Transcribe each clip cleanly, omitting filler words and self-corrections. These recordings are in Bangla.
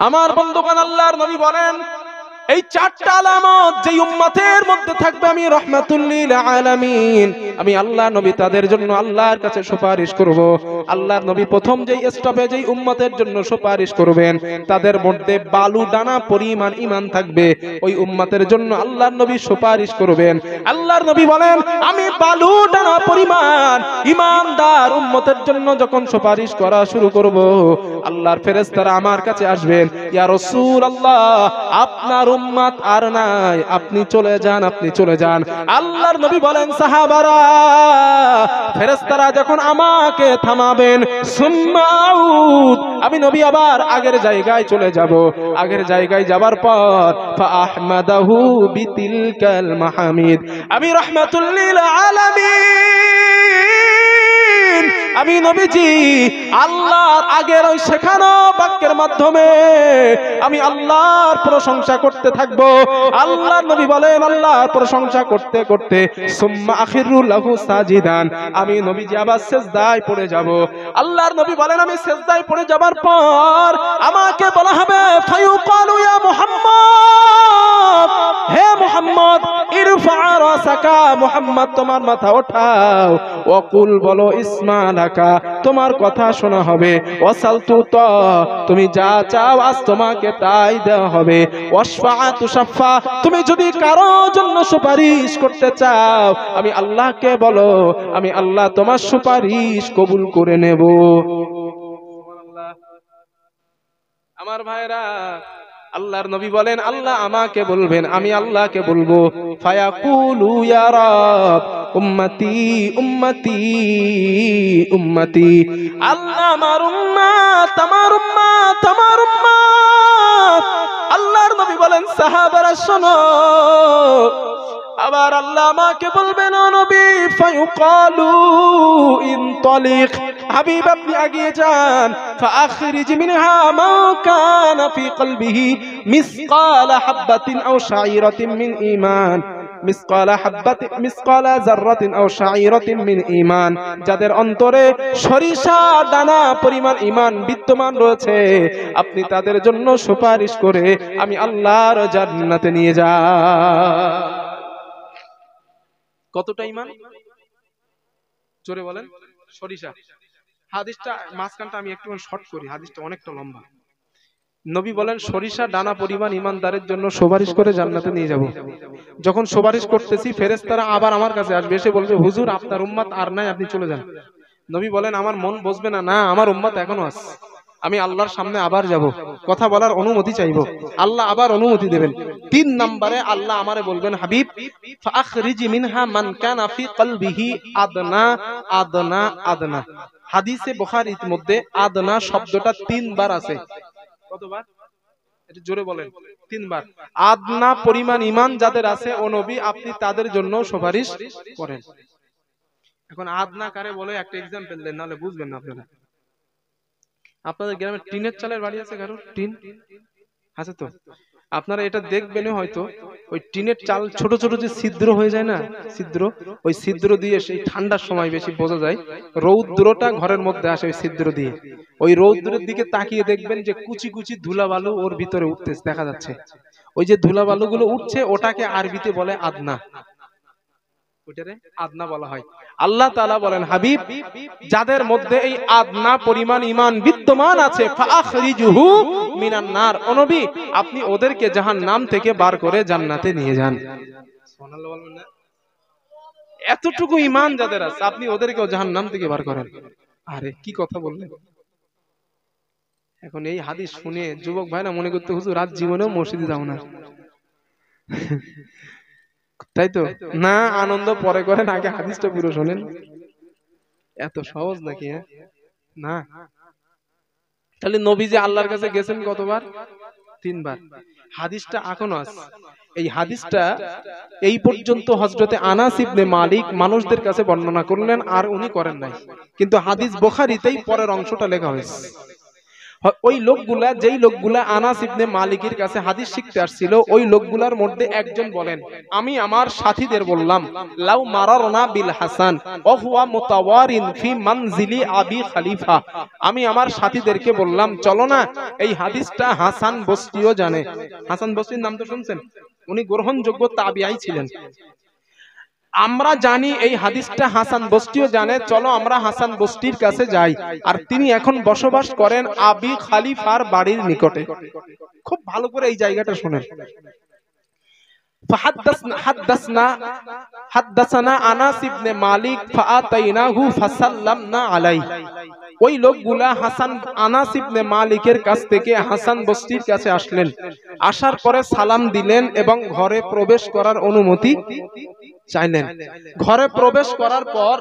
আমার বন্ধুগণ, আল্লাহর নবী বলেন এই চারটা আলামত যেই উম্মতের মধ্যে থাকবে আমি রাহমাতুল লিল আলামিন, আমি আল্লাহ নবী তাদের জন্য আল্লাহর কাছে সুপারিশ করব। আল্লাহর নবী প্রথম যেই স্টপে যেই উম্মতের জন্য সুপারিশ করবেন তাদের মধ্যে বালু দানা পরিমাণ ঈমান থাকবে, ওই উম্মতের জন্য আল্লাহর নবী সুপারিশ করবেন। আল্লাহর নবী বলেন আমি বালু দানা পরিমাণ ঈমানদার উম্মতের জন্য যখন সুপারিশ করা শুরু করব, আল্লাহর ফেরেশতারা আমার কাছে আসবেন, ইয়া রাসূলুল্লাহ আপনার উম্মত আর নাই, আপনি চলে যান, আপনি চলে যান। আল্লাহর নবী বলেন সাহাবারা, ফেরেশতারা যখন আমাকে থামাবেন, সুম্মাউদ আমি নবী আবার আগের জায়গায় চলে যাব। আগের জায়গায় যাবার পর ফাআহমাদাহু বিতিলকাল মাহমিদ, আমি রাহমাতুল লিল আলামিন, আমি নবীজি আল্লাহর আগের ওই শেখানো বাক্যের মাধ্যমে আমি আল্লাহর প্রশংসা করতে থাকব। আল্লাহর নবী বলেন আল্লাহর প্রশংসা করতে করতে সুম্মা আখিরু লাহু সাজিদান, আমি নবীজি আবার সিজদায় পড়ে যাব। আল্লাহর নবী বলেন আমি সিজদায় পড়ে যাবার পর আমাকে বলা হবে ফায়ুকালু ইয়া মুহাম্মদ, হে মুহাম্মদ ইরফা রাসাকা, মুহাম্মদ তোমার মাথা ওঠাও, ওয়াকুল বলো ইসমালাকা, তোমার কথা শোনা হবে, ওয়াসালতু তা, তুমি যা চাও আজ তোমাকে তাই দেওয়া হবে, ওয়াশফাআতু শাফা, তুমি যদি কারো জন্য সুপারিশ করতে চাও আমি আল্লাহকে বলো, আমি আল্লাহ তোমার সুপারিশ কবুল করে নেব। আমার ভাইরা, আল্লাহর নবী বলেন আল্লাহ আমাকে বলবেন, আমি আল্লাহকে বলবো, ফায়াকুলু ইয়া রাব উম্মতি উম্মতি উম্মতি, আল্লাহ আমার উম্মত আমার উম্মত আমার উম্মত। আল্লাহর নবী বলেন সাহাবারা শোনো, আবার আল্লাহ আমাকে বলবেন ও নবী, ফায়ুকালু ইনতালিক, হাবিব আপনি এগিয়ে যান, ফাআখরিজ মিনহা মা কানা ফি কলবিহি মিসকালা হাববাতিন আও শাঈরাতিন মিন ঈমান, মিসকালা হাববাতিন মিসকালা যাররাতিন আও শাঈরাতিন মিন ঈমান, যাদের অন্তরে সরিষা দানা পরিমাণ ঈমান বিদ্যমান রয়েছে আপনি তাদের জন্য সুপারিশ করে আমি আল্লাহর জান্নাতে নিয়ে যাই। কতটা ঈমান জোরে বলেন? সরিষা। হাদিসটা মাঝখানটা আমি একটু শর্ট করি, হাদিসটা অনেকটা লম্বা। নবী বলেন সরিষা দানা পরিমাণ ঈমানদারের জন্য সুপারিশ করে জান্নাতে নিয়ে যাব। যখন সুপারিশ করতেছি ফেরেশতারা আবার আমার কাছে আসবে, এসে বলবে হুজুর আপনার উম্মত আর নাই, আপনি চলে যান। নবী বলেন আমার মন বসবে না, না আমার উম্মত এখনো আছে, আমি আল্লাহর সামনে আবার যাব, কথা বলার অনুমতি চাইব, আল্লাহ আবার অনুমতি দেবেন। 3 নম্বরে আল্লাহ আমারে বলবেন হাবিব ফাআখরিজ মিনহা মান কানা ফি কলবিহি আদনা আদনা আদনা। হাদিসে বুখারীর মধ্যে আদনা শব্দটা 3 বার আছে। কতবার? এটা জোরে বলেন। 3 বার। আদনা পরিমাণ ঈমান যাদের আছে ও নবী আপনি তাদের জন্য সুপারিশ করেন। এখন আদনা কারে বলে একটা एग्जांपल দেন, নালে বুঝবেন না আপনারা। আপনাদের গ্রামে টিনের চালের বাড়ি আছে কারো? টিন আছে তো? আপনারা এটা দেখবেন হয়তো, ওই টিনের চাল ছোট ছোট যে ছিদ্র হয়ে যায় না, ছিদ্র, ওই ছিদ্র দিয়ে সেই ঠান্ডার সময় বেশি বোঝা যায়, রৌদ্রটা ঘরের মধ্যে আসে ওই ছিদ্র দিয়ে। ওই রৌদ্রের দিকে তাকিয়ে দেখবেন যে কুচি কুচি ধুলাবালু ওর ভিতরে উঠতে দেখা যাচ্ছে। ওই যে ধুলাবালু গুলো উঠছে ওটাকে আরবিতে বলে আদনা, ওইটারে আদনা বলা হয়। আল্লাহ তাআলা বলেন হাবিব যাদের মধ্যে এই আদনা পরিমাণ ঈমান বিদ্যমান আছে ফাআখরিজুহু মিনান নার, ও নবী আপনি ওদেরকে জাহান্নাম থেকে বার করে জান্নাতে নিয়ে যান। সুবহানাল্লাহ বলবেন না? এতটুকু ঈমান যাদের আছে আপনি ওদেরকেও জাহান্নাম থেকে বার করেন। আরে কি কথা বললেন! এখন এই হাদিস শুনে যুবক ভাইরা মনে করতে হুজুর রাত জীবনেও মসজিদে যাও না, তাই তো? না, আনন্দ পরে করেন, আগে হাদিসটা পুরো শোনেন। এত সহজ নাকি? না। তাহলে নবী যে আল্লাহর কাছে গেছেন কতবার? 3 বার। হাদিসটা এখনো আছে। এই হাদিসটা এই পর্যন্ত হযরতে আনাস ইবনে মালিক মানুষদের কাছে বর্ণনা করলেন, আর উনি করেন নাই, কিন্তু হাদিস বুখারীতেই পরের অংশটা লেখা হয়েছে। ওই লোকগুলা, যেই লোকগুলা আনাস ইবনে মালিকের কাছে হাদিস শিখতে আসছিল, ওই লোকগুলার মধ্যে একজন বলেন, আমি আমার সাথীদের বললাম, লাউ মারারনা বিল হাসান ওয়া হুয়া মুতাওয়ারিন ফি মানজিলি আবি খলিফা, আমি আমার সাথীদেরকে বললাম, চলো না এই হাদিসটা হাসান বসরিও জানে। হাসান বসরির নাম তো শুনছেন, উনি গ্রহণযোগ্য তাবিঈ ছিলেন। আমরা জানি এই হাদিসটা হাসান বসরিও জানে, চলো আমরা হাসান বসরির কাছে যাই। আর তিনি এখন বসবাস করেন আবি খলিফার বাড়ির নিকটে। খুব ভালো করে এই জায়গাটা শুনেন। হাদাসনা আনাস ইবনে মালিক ফাআতাইনাহু ফাসাল্লামনা আলাইহি। ওই লোকগুলা আনাস ইবনে মালিকের কাছ থেকে হাসান বসরির কাছে আসলেন, আসার পরে সালাম দিলেন এবং ঘরে প্রবেশ করার অনুমতি চাইলেন। ঘরে প্রবেশ করার পর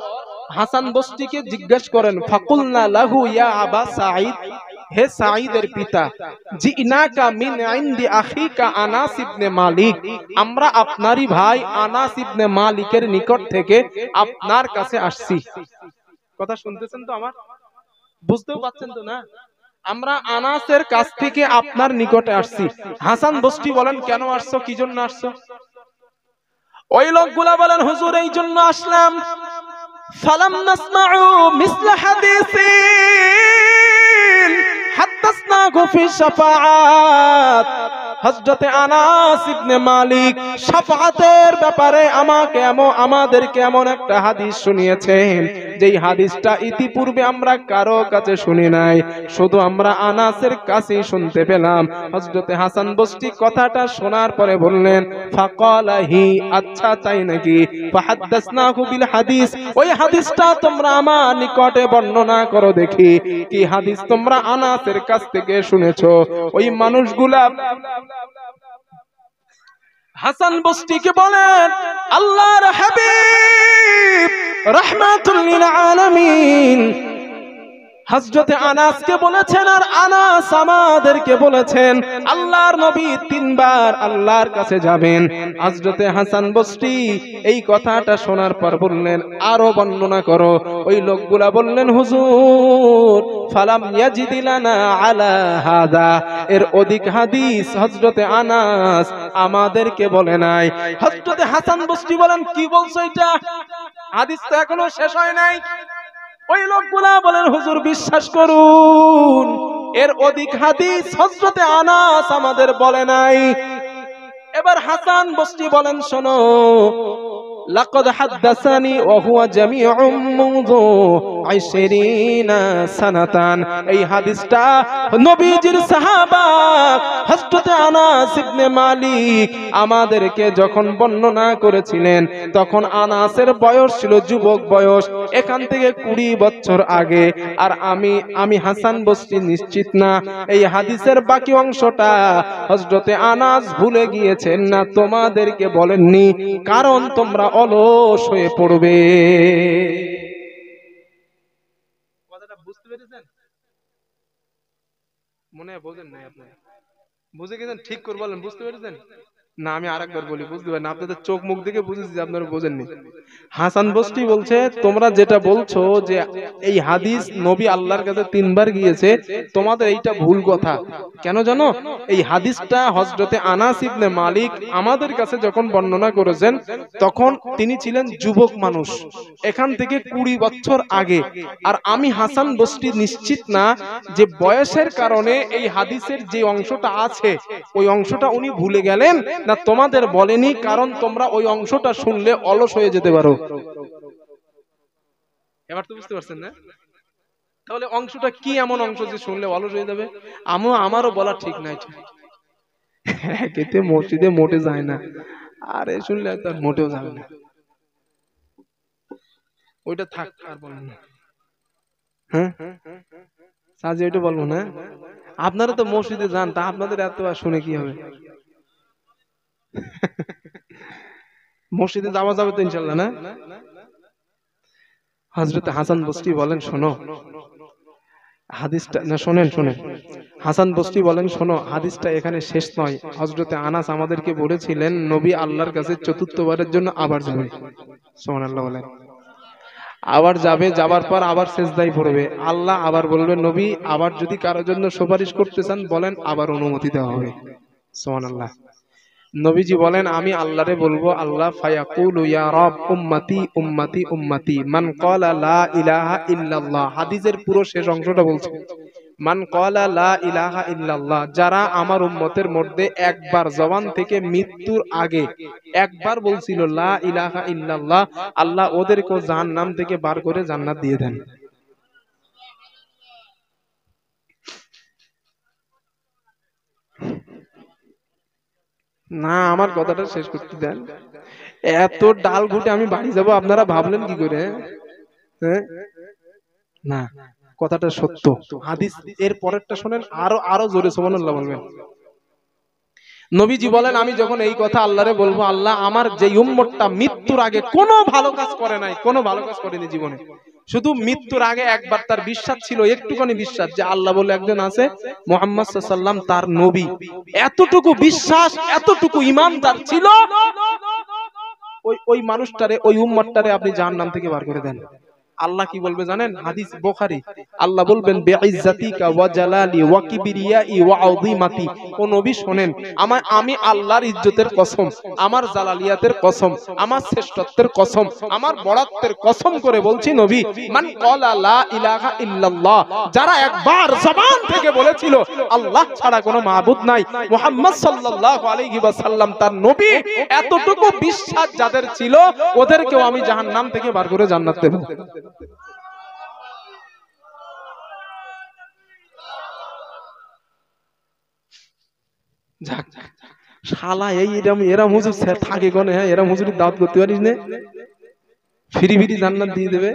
হাসান বসরিকে জিজ্ঞেস করেন, ফাকুলনা লাহু ইয়া আবা সাঈদ, হে সাঈদের পিতা, জিনাকা মিন ইনদি আখিকা আনাস ইবনে মালিক, আমরা আপনারই ভাই আনাস ইবনে মালিকের নিকট থেকে আপনার কাছে আসছি। কথা শুনতেছেন তো আমার? বুঝতেও পাচ্ছেন তো না? আমরা আনাসের কাছ থেকে আপনার নিকটে আসছি। হাসান বসরি বলেন, কেন আসছো, কি জন্য আসছো? ওই লোকগুলা বলেন, হুজুর এই জন্য আসলাম, ফালাম নাসমাউ মিসলা হাদিসিন হাদাসনাহু ফি শাফাআত। হযরতে আনাস ইবনে মালিক শাফাআতের ব্যাপারে আমাদেরকে এমন একটা হাদিস শুনিয়েছেন, যেই হাদিসটা ইতিপূর্বে আমরা কারো কাছে শুনি নাই, শুধু আমরা আনাসের কাছেই শুনতে পেলাম। হযরতে হাসান বসরি কথাটা শোনার পরে বললেন, ফাকালাহি, আচ্ছা তাই নাকি, ফাহাদাসনাহু বিল হাদিস, ওই হাদিসটা তোমরা আমার নিকটে বর্ণনা করো দেখি, কি হাদিস তোমরা আনাসের কাছ থেকে শুনেছো। ওই মানুষগুলা হাসান বসরিকে বলেন, আল্লাহর হাবিব রাহমাতুল লিল আলামিন হযরতে আনাসকে বলেছেন, আর আনাস আমাদেরকে বলেছেন, আল্লাহর নবী তিনবার আল্লাহর কাছে যাবেন। হযরতে হাসান বসরি এই কথাটা শোনার পর বললেন, আরো বর্ণনা করো। ওই লোকগুলা বললেন, হুজুর ফালাম ইয়াজিদ লানা আলা হাদা, এর অধিক হাদিস হযরতে আনাস আমাদেরকে বলে নাই। হযরতে হাসান বসরি বলেন, কি বলছো এটা? হাদিস তো এখনো শেষ হয় নাই। ওই লোকগুলা বলেন, হুজুর বিশ্বাস করুন, এর অধিক হাদিস হযরতে আনাস আমাদের বলে নাই। এবার হাসান বসরি বলেন, শোনো, লাকাদ হাদাসানি ওয়া হুয়া জামিউম মুযু 20 সানাতান, এই হাদিসটা নবীজির সাহাবা হযরতে আনাস ইবনে মালিক আমাদেরকে যখন বর্ণনা করেছিলেন, তখন আনাসের বয়স ছিল যুবক বয়স, এখান থেকে 20 বছর আগে। আর আমি হাসান বসরি নিশ্চিত না এই হাদিসের বাকি অংশটা হযরতে আনাস ভুলে গিয়েছেন না তোমাদেরকে বলেননি, কারণ তোমরা অলস হয়ে পড়বে। কথাটা বুঝতে পেরেছেন? মনে হয় বোঝেন নাই আপনি? বুঝে গেছেন? ঠিক করে বলেন, বুঝতে পেরেছেন না? আমি আরেকবার বলি, বুঝতে পারেন? আপনাদের চোখ মুখ দেখে বুঝেছি যে আপনারা বোঝেননি। হাসান বসরি বলছে, তোমরা যেটা বলছো যে এই হাদিস নবী আল্লাহর কাছে 3 বার গিয়েছে, তোমাদের এইটা ভুল কথা। কেন জানো? এই হাদিসটা হযরতে আনাস ইবনে মালিক আমাদের কাছে যখন বর্ণনা করেছেন, তখন তিনি ছিলেন যুবক মানুষ, এখান থেকে 20 বছর আগে। আর আমি হাসান বসরি নিশ্চিত না যে বয়সের কারণে এই হাদিসের যে অংশটা আছে ওই অংশটা উনি ভুলে গেলেন না তোমাদের বলেনি, কারণ তোমরা ওই অংশটা শুনলে অলস হয়ে যেতে পারো। এবার তো বুঝতে পারছেন না? তাহলে অংশটা কি এমন অংশ যে শুনলে অলস হয়ে যাবে? আমারও বলা ঠিক নাই। এতে মসজিদে মোটে যায় না, আর এ শুনলে তার মোটেও যাবে না। ওইটা থাক, আর বলেন না। হ্যাঁ সাজি, ওইটা বলবো না। আপনারা তো মসজিদে যান, তা আপনাদের এত শুনে কি হবে? মসজিদে যাওয়া যাবে তো ইনশাআল্লাহ, না? হযরত হাসান বসরি বলেন, শোনো হাদিসটা, না শোনেন। হাসান বসরি বলেন, শোনো, হাদিসটা এখানে শেষ নয়। হযরতে আনাস আমাদেরকে বলেছিলেন নবী আল্লাহর কাছে 4র্থবারের জন্য আবার যাবেন। সুবহানাল্লাহ বলেন। আবার যাবে, যাবার পর আবার সিজদায় পড়বে। আল্লাহ আবার বলবেন নবী আবার যদি কারোর জন্য সুপারিশ করতে চান বলেন, আবার অনুমতি দেওয়া হবে। সুবহানাল্লাহ। নবীজি বলেন আমি আল্লাহরে বলবো, আল্লাহ ফায়াকুলু ইয়া রব উম্মতি উম্মতি উম্মতি মান ক্বালা লা ইলাহা ইল্লাল্লাহ। হাদিসের পুরো শেষ অংশটা বলছে, মান ক্বালা লা ইলাহা ইল্লাল্লাহ, যারা আমার উম্মতের মধ্যে একবার জবান থেকে মৃত্যুর আগে একবার বলছিল লা ইলাহা ইল্লাল্লাহ, আল্লাহ ওদেরকে জাহান্নাম থেকে বার করে জান্নাত দিয়ে দেন। না, আমার কথাটা শেষ করতে দেন। এত ডাল ঘুটে আমি বাড়ি যাব আপনারা ভাবলেন কি করে? হ্যাঁ, না, কথাটা সত্য। হাদিস এর পরেরটা শুনেন, আরো আরো জোরে সুবহানাল্লাহ বলবেন। নবীজি বলেন আমি যখন এই কথা আল্লাহরে বলবো, আল্লাহ আমার যে উম্মতটা মৃত্যুর আগে কোনো ভালো কাজ করে নাই, কোনো ভালো কাজ করেনি জীবনে, শুধু মৃত্যুর আগে একবার তার বিশ্বাস ছিল, একটুখানি বিশ্বাস যে আল্লাহ বলে একজন আছে, মুহাম্মদ সাল্লাল্লাহু আলাইহি ওয়াসাল্লাম তার নবী, এতটুকু বিশ্বাস, এতটুকু ঈমান তার ছিল, ওই মানুষটারে, ওই উম্মতটারে আপনি জাহান্নাম থেকে বার করে দেন। আল্লাহ কি বলবে জানেন? হাদিস বুখারী, আল্লাহ বলবেন বিইজ্জাতিকা ওয়া জালালি ওয়া কিবরিয়াই ওয়া আযীমাতি। ও নবী শুনেন, আমি আল্লাহর ইজ্জতের কসম, আমার জালালিয়াতের কসম, আমার শ্রেষ্ঠত্বের কসম, আমার বড়ত্বের কসম করে বলছি নবী, মান ক্বালা লা ইলাহা ইল্লাল্লাহ, যারা একবার জবান থেকে বলেছিল আল্লাহ ছাড়া কোনো মাবুদ নাই, মুহাম্মদ সাল্লাল্লাহু আলাইহি ওয়াসাল্লাম তার নবী, এতটুকু বিশ্বাস যাদের ছিল ওদেরকেও আমি জাহান্নাম থেকে বার করে জান্নাত দেব। যাক, শালা এরা হুজুর থাকে কোনে? হ্যাঁ, এরা হুজুরের দাওয়াত করতে পারিস না, ফ্রি ফ্রি জান্নাত দিয়ে দেবে।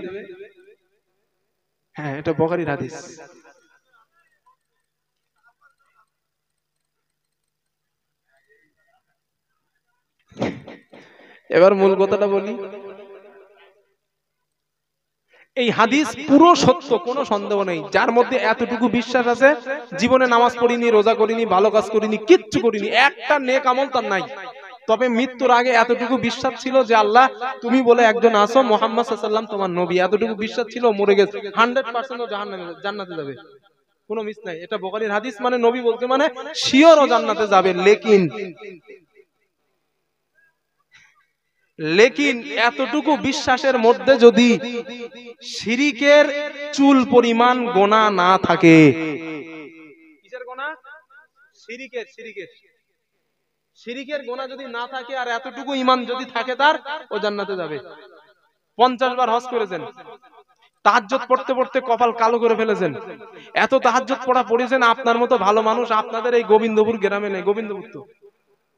হ্যাঁ, এটা বুখারীর হাদিস। এবার মূল কথাটা বলি, এই হাদিস পুরো সত্য, কোনো সন্দেহ নেই। যার মধ্যে এতটুকু বিশ্বাস আছে, জীবনে নামাজ পড়িনি, রোজা করিনি, ভালো কাজ করিনি, কিচ্ছু করিনি, একটা নেক আমল তার নাই, তবে মৃত্যুর আগে এতটুকু বিশ্বাস ছিল যে আল্লাহ তুমি বলে একজন আসো, মুহাম্মদ সাল্লাল্লাহু আলাইহি ওয়াসাল্লাম তোমার নবী, এতটুকু বিশ্বাস ছিল, মরে গেছে, 100% ও জান্নাতে যাবে, কোনো মিস নাই। এটা বুখারীর হাদিস, মানে নবী বলতে মানে শিওর ও জান্নাতে যাবে। লেকিন এতটুকু বিশ্বাসের মধ্যে যদি শিরিকের চুল পরিমাণ গোনা না থাকে, কিসের গোনা? শিরিকের গোনা যদি না থাকে আর এতটুকু ঈমান যদি থাকে তার, ও জান্নাতে যাবে। 50 বার হজ করেছেন, তাহাজ্জুদ পড়তে পড়তে কপাল কালো করে ফেলেছেন, এত তাহাজ্জুদ পড়া পড়েছেন, আপনার মতো ভালো মানুষ আপনাদের এই গোবিন্দপুর গ্রামে নেই।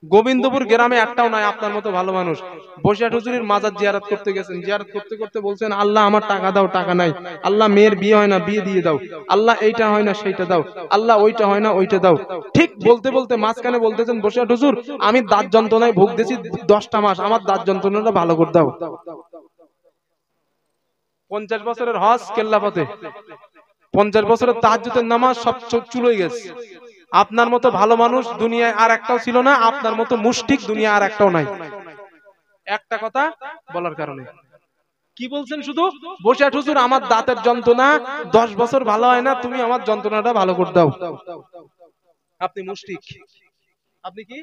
গোবিন্দপুর গ্রামে একটাও নাই আপনার মতো ভালো মানুষ। বসিরহাট হুজুরের মাজার জিয়ারত করতে গেছেন, জিয়ারত করতে করতে বলছেন আল্লাহ আমার টাকা দাও, টাকা নাই, আল্লাহ মেয়ের বিয়ে হয় না, বিয়ে দিয়ে দাও, আল্লাহ এইটা হয় না, সেইটা দাও, আল্লাহ ওইটা হয় না, ওইটা দাও। ঠিক বলতে বলতে মাঝখানে বলতেছেন বসিরহাট হুজুর আমি দাঁত যন্ত্রণায় ভুগতেছি 10টা মাস, আমার দাঁত যন্ত্রণাটা ভালো করে দাও। 50 বছরের হজ কেল্লাফতে, 50 বছরের তাহাজ্জুদের নামাজ সব চুলোই গেছে। আপনার মতো ভালো মানুষ দুনিয়ায় আর একটাও ছিল না, আপনার মতো মুশরিক দুনিয়া আর একটাও নাই। একটা কথা বলার কারণে কি বলছেন, শুধু বসিরহাট হুজুর আমার দাঁতের যন্ত্রণা 10 বছর ভালো হয় না, তুমি আমার যন্ত্রণাটা ভালো করে দাও। আপনি মুশরিক, আপনি কি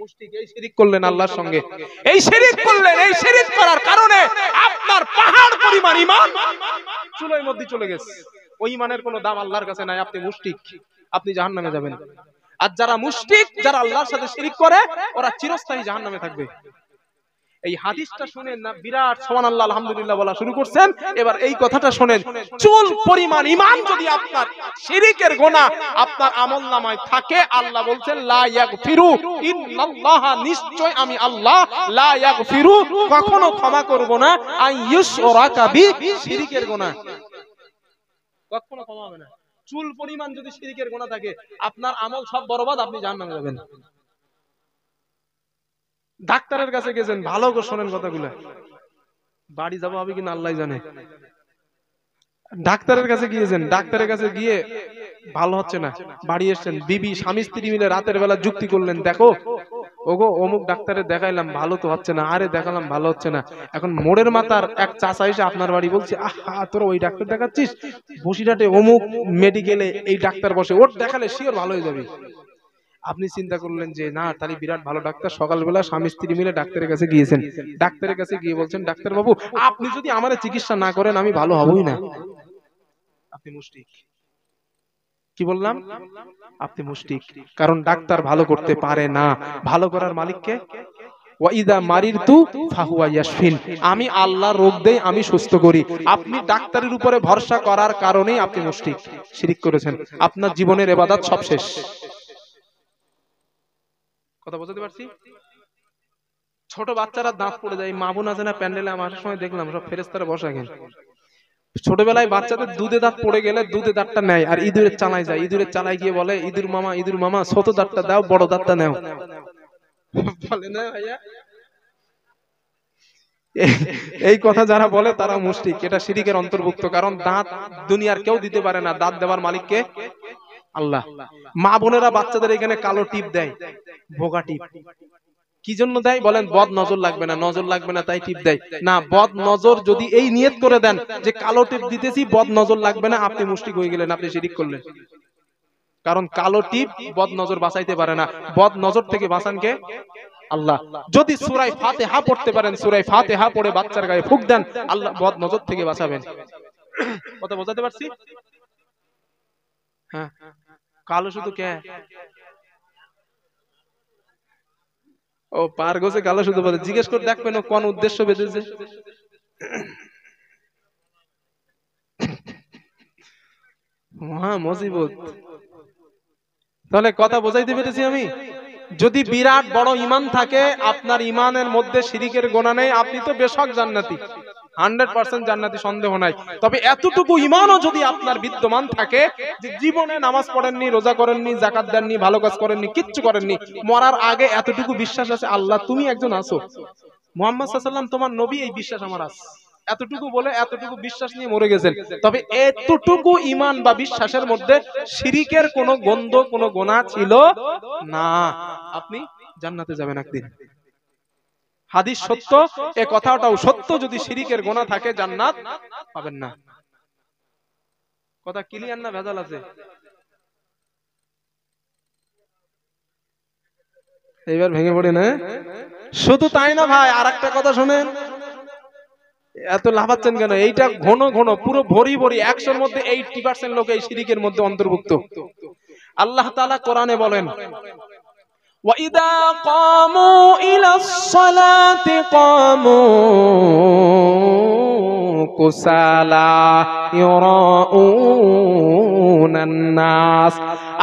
মুশরিক, এই শিরক করলেন আল্লাহর সঙ্গে, এই শিরক করলেন। এই শিরক করার কারণে আপনার পাহাড় পরিমাণ ঈমান চুলোর মধ্যে চলে গেছে, ওই ঈমানের কোনো দাম আল্লাহর কাছে নাই, আপনি মুশরিক, আপনি জাহান্নামে যাবেন। আর যারা মুশরিক, যারা আল্লাহর সাথে শিরক করে, ওরা চিরস্থায়ী জাহান্নামে থাকবে। এই হাদিসটা শুনেন না, বিরাট সুবহানাল্লাহ আলহামদুলিল্লাহ বলা শুরু করছেন। এবার এই কথাটা শুনেন, চুল পরিমাণ ঈমান যদি আপনার শিরকের গুনাহ আপনার আমলনামায় থাকে, আল্লাহ বলছেন লা ইয়াগফিরু, ইন্নাল্লাহা, নিশ্চয় আমি আল্লাহ, লা ইয়াগফিরু, কখনো ক্ষমা করব না, আইয়ুশরাকা বি, শিরকের গুনাহ কখনো ক্ষমা হবে না। চুল পরিমাণ যদি শিরকের গুনাহ থাকে, আপনার আমল সব বরবাদ, আপনি জাহান্নামে যাবেন। ডাক্তারের কাছে গেছেন, ভালো করে শোনেন কথাগুলো, বাড়ি যাবো হবে কিনা আল্লাহ জানে। ডাক্তারের কাছে গিয়েছেন, ডাক্তারের কাছে গিয়ে ভালো হচ্ছে না, বাড়ি এসছেন, বিবি স্বামী স্ত্রী মিলে রাতের বেলা যুক্তি করলেন, দেখো ওগো অমুক ডাক্তারে দেখাইলাম ভালো তো হচ্ছে না, আরে দেখালাম ভালো হচ্ছে না, এখন মোড়ের মাথার এক চাচা এসে আপনার বাড়ি বলছে আহা তোরা ওই ডাক্তার দেখাচ্ছিস, বসিরহাটে অমুক মেডিকেলে এই ডাক্তার বসে, ওর দেখালে শিওর ভালো হয়ে যাবে। আপনি চিন্তা করলেন যে না তাহলে বিরাট ভালো ডাক্তার, সকালবেলা স্বামী স্ত্রী মিলে ডাক্তারের কাছে গিয়েছেন, ডাক্তারের কাছে গিয়ে বলছেন ডাক্তার বাবু আপনি যদি আমার চিকিৎসা না করেন আমি ভালো হবই না। আপনি মুশরিক। কি বললাম? আপনি মুশরিক, কারণ ডাক্তার ভালো করতে পারে না, ভালো করার মালিককে। ওয়াইদা মারিরতু ফাহুয়া ইয়াশফিন, আমি আল্লাহ রোগ দেই আমি সুস্থ করি। আপনি ডাক্তারের উপরে ভরসা করার কারণেই আপনি মুশরিক, শিরক করেছেন, আপনার জীবনের ইবাদত সব শেষ। কথা বুঝতে পারছি? ছোট বাচ্চারা দাঁত পড়ে যায়, মা বোন আছে না প্যান্ডেলে, আমি আসার সময় দেখলাম সব ফেরেশতারা বসা গেল, ছোটবেলায় বাচ্চাদের দুধে দাঁত পড়ে গেলে দুধে দাঁতটা নেয় আর ইঁদুরের চালায় যায়, ইঁদুরের চালায় গিয়ে বলে ইঁদুর মামা ছোট দাঁতটা দাও, বড় দাঁতটা নাও। বলে না ভাইয়া, এই কথা যারা বলে তারা মুশরিক, এটা শিরকের অন্তর্ভুক্ত। কারণ দাঁত দুনিয়ার কেউ দিতে পারে না, দাঁত দেওয়ার মালিককে আল্লাহ। মা বোনেরা বাচ্চাদের এখানে কালো টিপ দেয়, ভোগা টিপ, কি জন্য দেয় বলেন? বদ নজর লাগবে না, নজর লাগবে না তাই টিপ দেয় না। বদ নজর যদি এই নিয়ত করে দেন যে কালো টিপ দিতেছি বদ নজর লাগবে না, আপনি মুশরিক হয়ে গেলেন, আপনি শিরক করলেন। কারণ কালো টিপ বদ নজর বাঁচাইতে পারে না, বদ নজর থেকে বাঁচান কে? আল্লাহ। যদি সূরা ফাতিহা পড়তে পারেন, সূরা ফাতিহা পড়ে বাচ্চার গায়ে ফুঁক দেন, আল্লাহ বদ নজর থেকে বাঁচাবেন। কথা বোঝাতে পারছি? হ্যাঁ, কালো শুধু কে? ও পার গোছে কালো শুধু বলে, জিজ্ঞেস করে দেখবেন ও কোন উদ্দেশ্য বেঁধেছে। মহা মুসিবত। তাহলে কথা বোঝাইতে পেরেছি আমি? যদি বিরাট বড় ঈমান থাকে, আপনার ঈমানের মধ্যে শিরকের গোনা নেই, আপনি তো বেশক জান্নাতি, 100% জান্নাতি, সন্দেহ নাই। তবে এতটুকু ঈমানও যদি আপনার বিদ্যমান থাকে যে জীবনে নামাজ পড়েননি, রোজা করেননি, যাকাত দেননি, ভালো কাজ করেননি, কিচ্ছু করেননি, মরার আগে এতটুকু বিশ্বাস আছে আল্লাহ তুমি একজন আছো, মুহাম্মদ সাল্লাল্লাহু আলাইহি ওয়াসাল্লাম তোমার নবী, এই বিশ্বাস আমার আছে, এতটুকু বলে এতটুকু বিশ্বাস নিয়ে মরে গেছেন, তবে এতটুকু ঈমান বা বিশ্বাসের মধ্যে শিরকের কোনো গন্ধ, কোনো গোনা ছিল না, আপনি জান্নাতে যাবেন একদিন। হাদিস সত্য, এ কথাটাও সত্য, যদি শিরকের গোনা থাকে জান্নাত পাবেন না। কথা ক্লিয়ার না ভেজাল আছে? এইবার ভেঙে পড়ে না? শুধু তাই না ভাই, আর একটা কথা শোনেন, এত লাফাচ্ছেন কেন? এইটা ঘন ঘন পুরো ভরি ভরি 100-র মধ্যে 80% লোক এই শিরকের মধ্যে অন্তর্ভুক্ত। আল্লাহ তাআলা কোরআনে বলেন وَإِذَا قَامُوا إِلَى الصَّلَاةِ قَامُوا كُسَالَى يُرَاءُونَ النَّاسَ।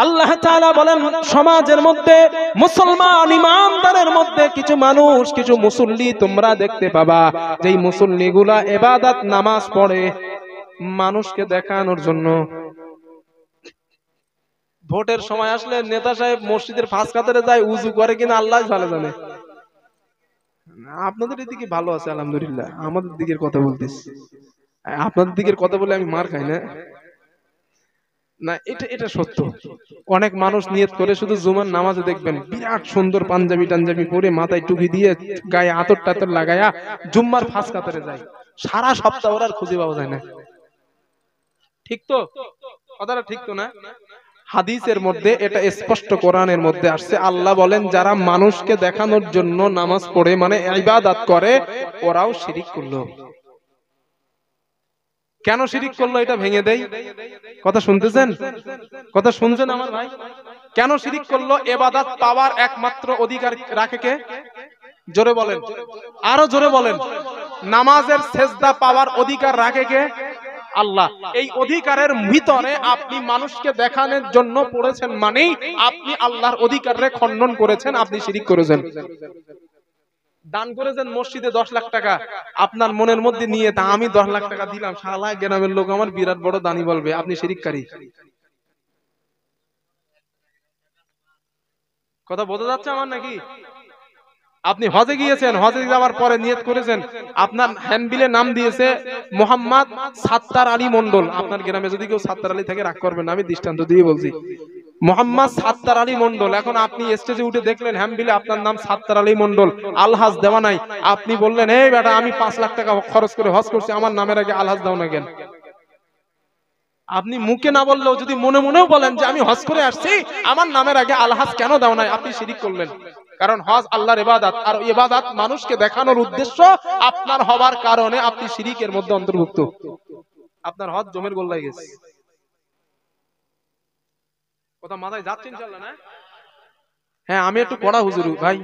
আল্লাহ তাআলা বলেন সমাজের মধ্যে, মুসলমান ইমানদারের মধ্যে কিছু মানুষ, কিছু মুসল্লি তোমরা দেখতে পাবা, যেই মুসল্লিগুলা ইবাদত নামাজ পড়ে মানুষকে দেখানোর জন্য। ভোটের সময় আসলে নেতা সাহেব মসজিদের ফাঁস কাতারে যায়, উজু করে কিনা আল্লাহ ভালো জানে। আপনাদের এদিকে ভালো আছে আলহামদুলিল্লাহ, আমাদের দিকের কথা বলতেছি, আপনাদের দিকের কথা বলে আমি মার খাই না, না এটা সত্য। অনেক মানুষ নিয়ত করে শুধু জুমার নামাজে দেখবেন বিরাট সুন্দর পাঞ্জাবি টাঞ্জাবি পরে, মাথায় টুপি দিয়ে, গায়ে আতর টাতর লাগায়া জুম্মার ফাঁস কাতারে যায়, সারা সপ্তাহ ওরা আর খুঁজে পাওয়া যায় না। ঠিক তো? কথাটা ঠিক তো না? হাদিসের মধ্যে এটা স্পষ্ট, কোরআনের মধ্যে আসছে, আল্লাহ বলেন যারা মানুষকে দেখানোর জন্য নামাজ পড়ে মানে ইবাদত করে, ওরাও শিরক করলো। কেন শিরক করলো এটা ভেঙে দেই। কথা শুনতেছেন? কথা শুনছেন আমার ভাই? কেন শিরক করলো? ইবাদত পাওয়ার একমাত্র অধিকার রাখে কে? জোরে বলেন, আরো জোরে বলেন। নামাজের সেজদা পাওয়ার অধিকার রাখে কে? আল্লাহ। এই অধিকারের ভিতরে আপনি মানুষকে দেখানোর জন্য পড়েছেন মানেই আপনি আল্লাহর অধিকারে খণ্ডন করেছেন, আপনি শিরক করেছেন। দান করেছেন মসজিদে 10 লাখ টাকা, আপনার মনের মধ্যে নিয়ে তা আমি 10 লাখ টাকা দিলাম, শালা গ্রামের লোক আমার বিরাট বড় দানি বলবে, আপনি শিরককারী। কথা বোঝা যাচ্ছে আমার নাকি? আপনি হজে গিয়েছেন, হজে যাওয়ার পরে নিয়ত করেছেন, আপনার হ্যান্ডবিলে নাম দিয়েছে মোহাম্মদ সাত্তার আলী মন্ডল, আপনার গ্রামে যদি কেউ সাত্তার আলী থেকে রাগ করবেন, আমি দৃষ্টান্ত দিয়ে বলছি, মোহাম্মদ সাত্তার আলী মন্ডল, এখন আপনি স্টেজে উঠে দেখলেন হ্যামবিলে আপনার নাম সাত্তার আলী মন্ডল, আলহাজ দেওয়া নাই, আপনি বললেন এই বেটা আমি 5 লাখ টাকা খরচ করে হজ করছি, আমার নামের আগে আলহাজ দাও না কেন? আপনি মুখে না বললেও যদি মনে মনেও বলেন যে আমি হজ করে আসছি, আমার নামের আগে আলহাজ কেন দাও নাই, আপনি শিরিক করলেন। কারণ হজ আল্লাহর ইবাদত, আর ইবাদত মানুষকে দেখানোর উদ্দেশ্য আপনার হবার কারণে আপনি শিরিকের মধ্যে অন্তর্ভুক্ত, আপনার হজ জমের গোল্লায় গেছে। কথা মাথায় যাচ্ছে ইনশাআল্লাহ না? হ্যাঁ, আমি একটু কড়া হুজুর ভাই,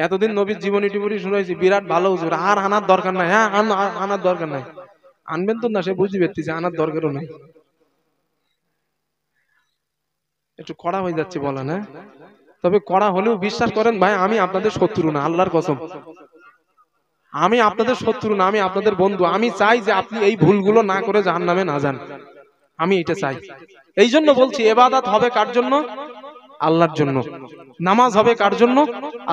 এতদিন নবীর জীবনী টিবনী শুনাইছি, বিরাট ভালো হুজুর, আর আনার দরকার নাই। হ্যাঁ, আনার দরকার নাই, আনবেন তো না, সে বুঝতে পারতেছে আনার দরকারও নাই, একটু কড়া হয়ে যাচ্ছে বলা না। তবে কড়া হলেও বিশ্বাস করেন ভাই, আমি আপনাদের শত্রু না, আল্লাহর কসম, আমি আপনাদের শত্রু না, আমি আপনাদের বন্ধু। আমি চাই যে আপনি এই ভুলগুলো না করে জাহান্নামে না যান, আমি এটা চাই। এই জন্য বলছি, ইবাদত হবে কার জন্য? আল্লাহর জন্য। নামাজ হবে কার জন্য?